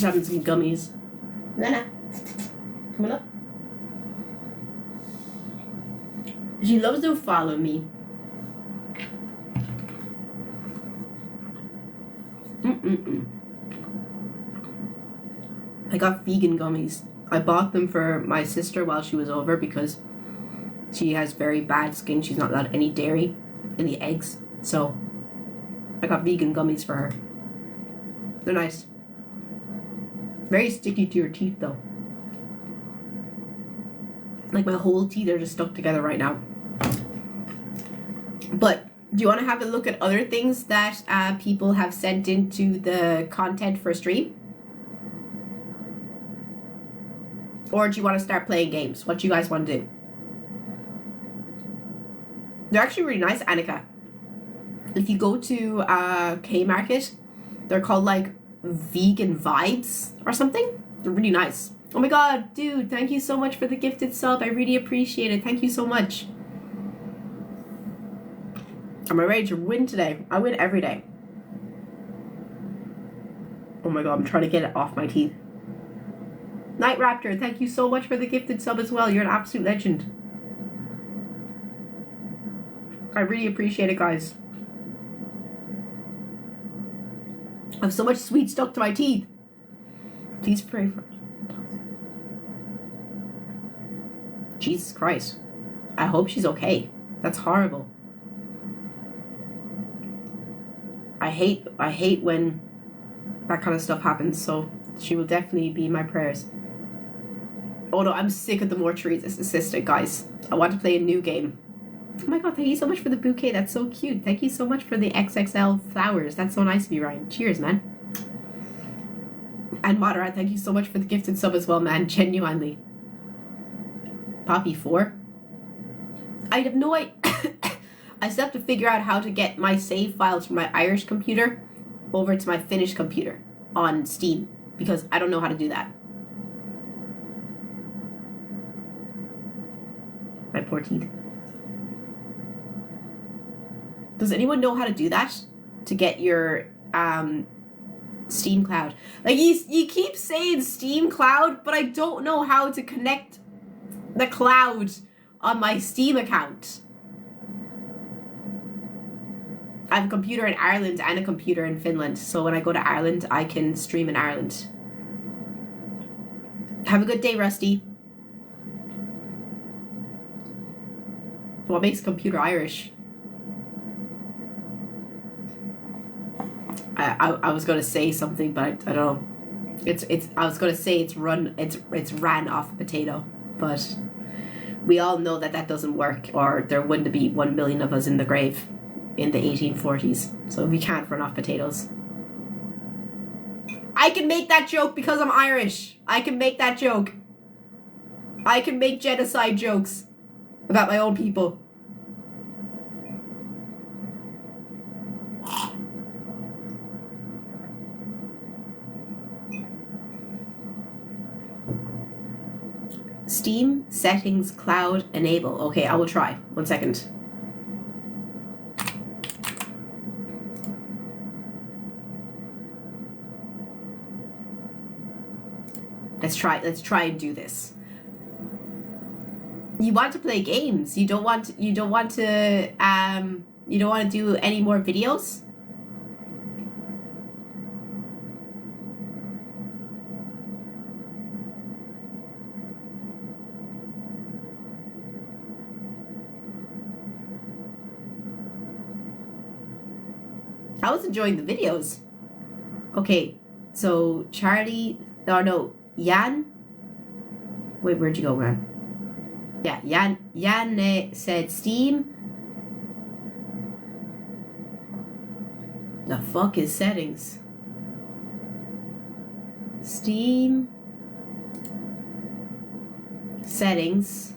S1: Just having some gummies. Nana, come on up. She loves to follow me. I got vegan gummies. I bought them for my sister while she was over because she has very bad skin. She's not allowed any dairy in the eggs. So I got vegan gummies for her. They're nice. Very sticky to your teeth though. Like my whole teeth are just stuck together right now. But do you want to have a look at other things that people have sent into the content for stream? Or do you want to start playing games? What do you guys want to do? They're actually really nice, Annika. If you go to K-Market, they're called like Vegan Vibes or something. They're really nice. Oh my god, dude, thank you so much for the gifted sub. I really appreciate it. Thank you so much. Am I ready to win today? I win every day. Oh my god, I'm trying to get it off my teeth. Night Raptor, thank you so much for the gifted sub as well. You're an absolute legend. I really appreciate it, guys. I have so much sweet stuck to my teeth. Please pray for me. Jesus Christ. I hope she's okay. That's horrible. I hate when that kind of stuff happens, so she will definitely be in my prayers. Oh no, I'm sick of the mortuary assistant, guys. I want to play a new game. Oh my god, thank you so much for the bouquet. That's so cute. Thank you so much for the XXL flowers. That's so nice of you, Ryan. Cheers, man. And Madara, thank you so much for the gifted sub as well, man. Genuinely. Poppy 4? I have no idea. I still have to figure out how to get my save files from my Irish computer over to my Finnish computer on Steam, because I don't know how to do that. My poor teeth. Does anyone know how to do that? To get your Steam Cloud? Like you keep saying Steam Cloud, but I don't know how to connect the cloud on my Steam account. I have a computer in Ireland and a computer in Finland, so when I go to Ireland, I can stream in Ireland. Have a good day, Rusty. What makes a computer Irish? I was gonna say something, but I don't know. I was gonna say it's ran off a potato, but we all know that doesn't work, or there wouldn't be 1 million of us in the grave in the 1840s. So we can't run off potatoes. I can make that joke because I'm Irish. I can make that joke. I can make genocide jokes about my own people. Steam settings cloud enable. Okay, I will try. 1 second. Let's try and do this. You want to play games. You don't want to do any more videos? I was enjoying the videos. Okay, so Charlie, or no, Jan. Wait, where'd you go, man? Yeah, Jan said Steam. The fuck is settings? Steam settings.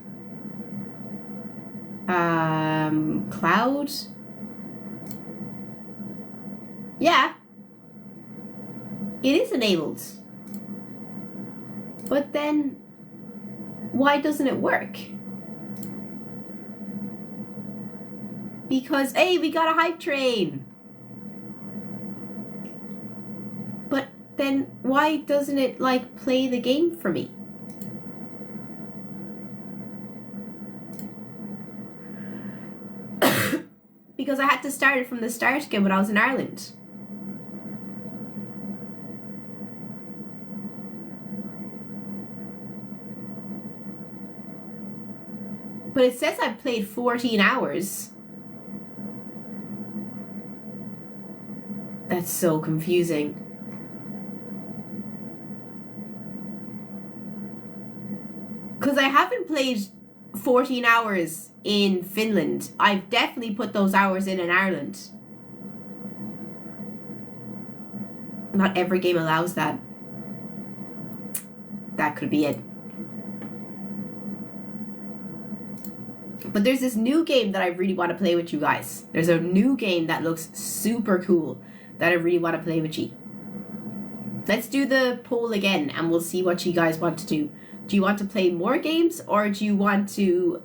S1: Cloud. Yeah, it is enabled. But then, why doesn't it work? Because, hey, we got a hype train. But then why doesn't it like play the game for me? Because I had to start it from the start again when I was in Ireland. But it says I've played 14 hours. That's so confusing. Because I haven't played 14 hours in Finland. I've definitely put those hours in Ireland. Not every game allows that. That could be it. But there's this new game that I really want to play with you guys. There's a new game that looks super cool that I really want to play with you. Let's do the poll again and we'll see what you guys want to do. Do you want to play more games or do you want to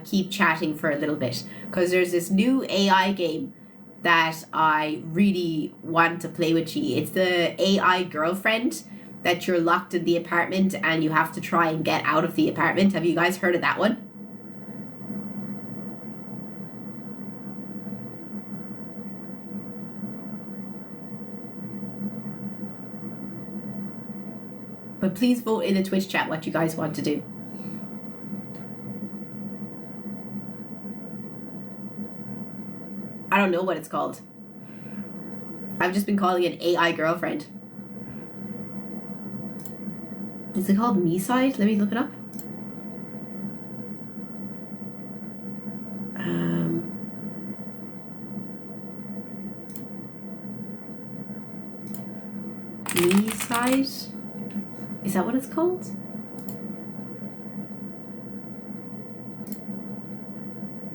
S1: keep chatting for a little bit? Because there's this new AI game that I really want to play with you. It's the AI girlfriend that you're locked in the apartment and you have to try and get out of the apartment. Have you guys heard of that one? But please vote in the Twitch chat what you guys want to do. I don't know what it's called. I've just been calling it AI girlfriend. Is it called Me Side? Let me look it up. Me Side? Is that what it's called?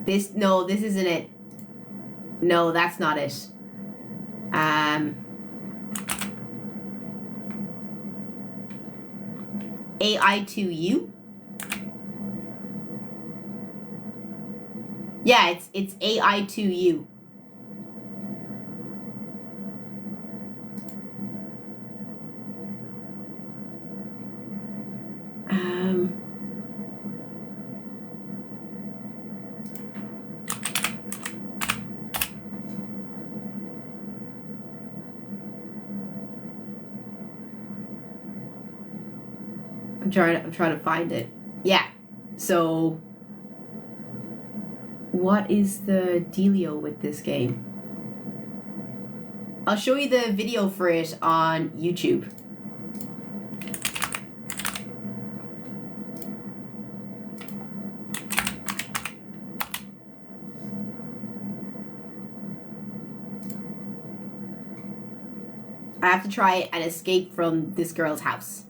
S1: This isn't it. No, that's not it. AI2U? Yeah, it's AI2U. I'm trying to find it. Yeah. So what is the dealio with this game? I'll show you the video for it on YouTube. I have to try and escape from this girl's house.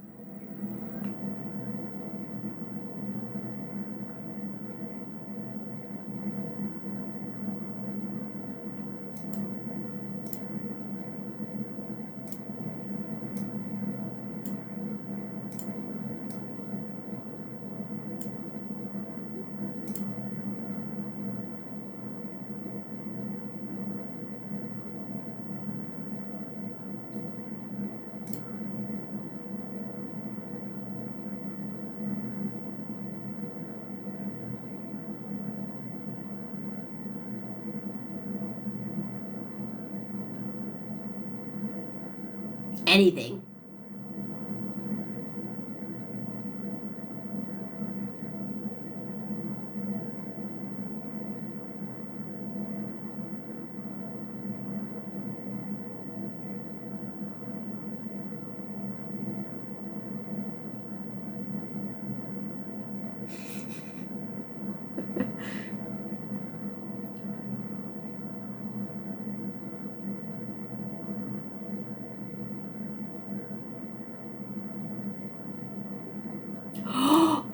S1: Anything.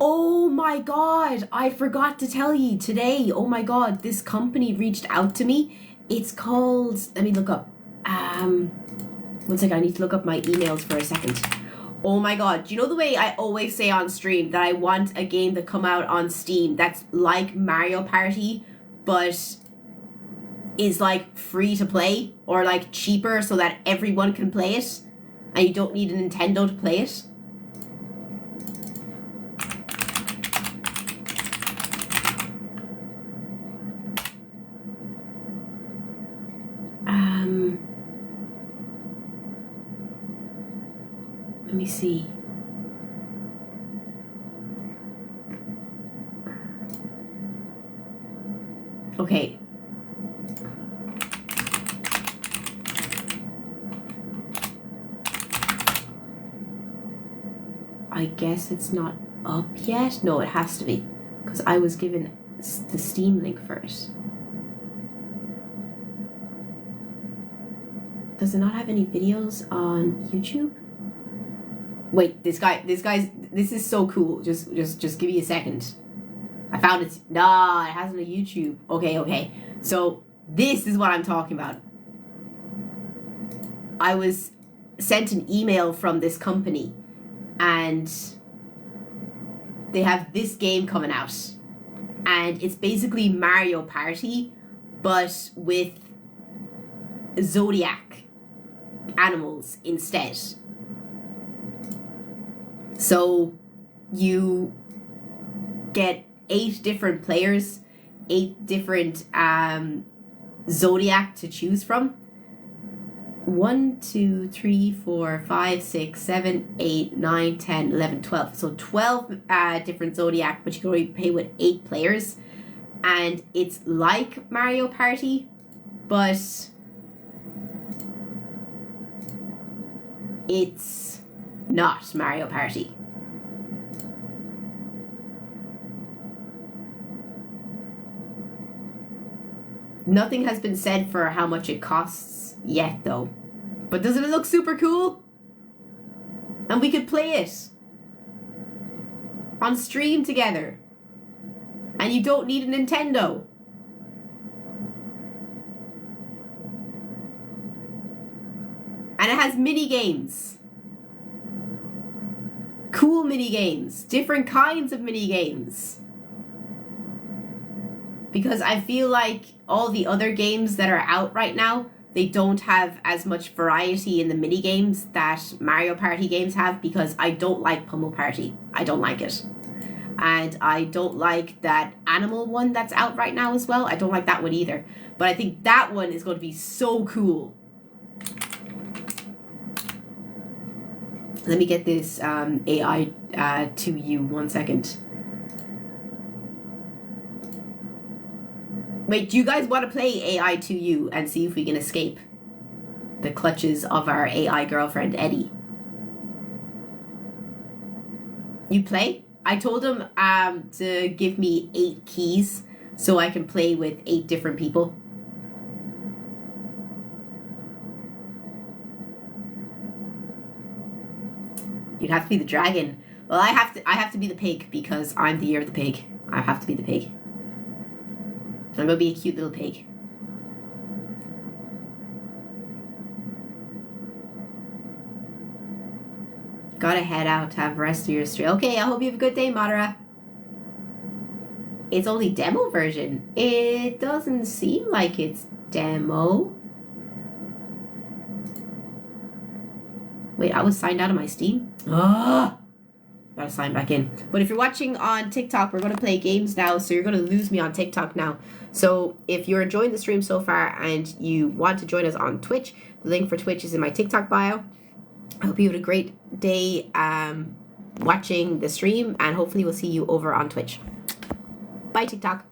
S1: Oh my god, I forgot to tell you today. Oh my god, this company reached out to me. It's called, let me look up. One second, I need to look up my emails for a second. Oh my god, do you know the way I always say on stream that I want a game to come out on Steam that's like Mario Party, but is like free to play or like cheaper so that everyone can play it? and you don't need a Nintendo to play it. Let me see. Okay. I guess it's not up yet. No, it has to be, because I was given the Steam link first. Does it not have any videos on YouTube? Wait, this is so cool. Just give me a second. I found it. Nah, it has it on YouTube. Okay. So this is what I'm talking about. I was sent an email from this company, and they have this game coming out, and it's basically Mario Party, but with Zodiac animals instead. So you get 8 different players, 8 different Zodiac to choose from. 1, 2, 3, 4, 5, 6, 7, 8, 9, 10, 11, 12. So 12 different Zodiac, but you can only play with 8 players. And it's like Mario Party, but it's not Mario Party. Nothing has been said for how much it costs yet, though. But doesn't it look super cool? And we could play it on stream together. And you don't need a Nintendo. And it has mini games. Cool mini games. Different kinds of mini games. Because I feel like all the other games that are out right now, they don't have as much variety in the mini games that Mario Party games have, because I don't like Pummel Party. I don't like it. And I don't like that animal one that's out right now as well. I don't like that one either. But I think that one is going to be so cool. Let me get this AI to you 1 second. Wait, do you guys want to play AI to you and see if we can escape the clutches of our AI girlfriend, Eddie? You play? I told him to give me 8 keys so I can play with 8 different people. You'd have to be the dragon. Well, I have to be the pig because I'm the year of the pig. I have to be the pig. I'm gonna be a cute little pig. Gotta head out to have the rest of your stream. Okay, I hope you have a good day, Madara. It's only demo version. It doesn't seem like it's demo. Wait, I was signed out of my Steam? Ah! Gotta sign back in. But if you're watching on TikTok, we're going to play games now, so you're going to lose me on TikTok now. So if you're enjoying the stream so far and you want to join us on Twitch, the link for Twitch is in my TikTok bio. I hope you had a great day watching the stream, and hopefully we'll see you over on Twitch. Bye, TikTok.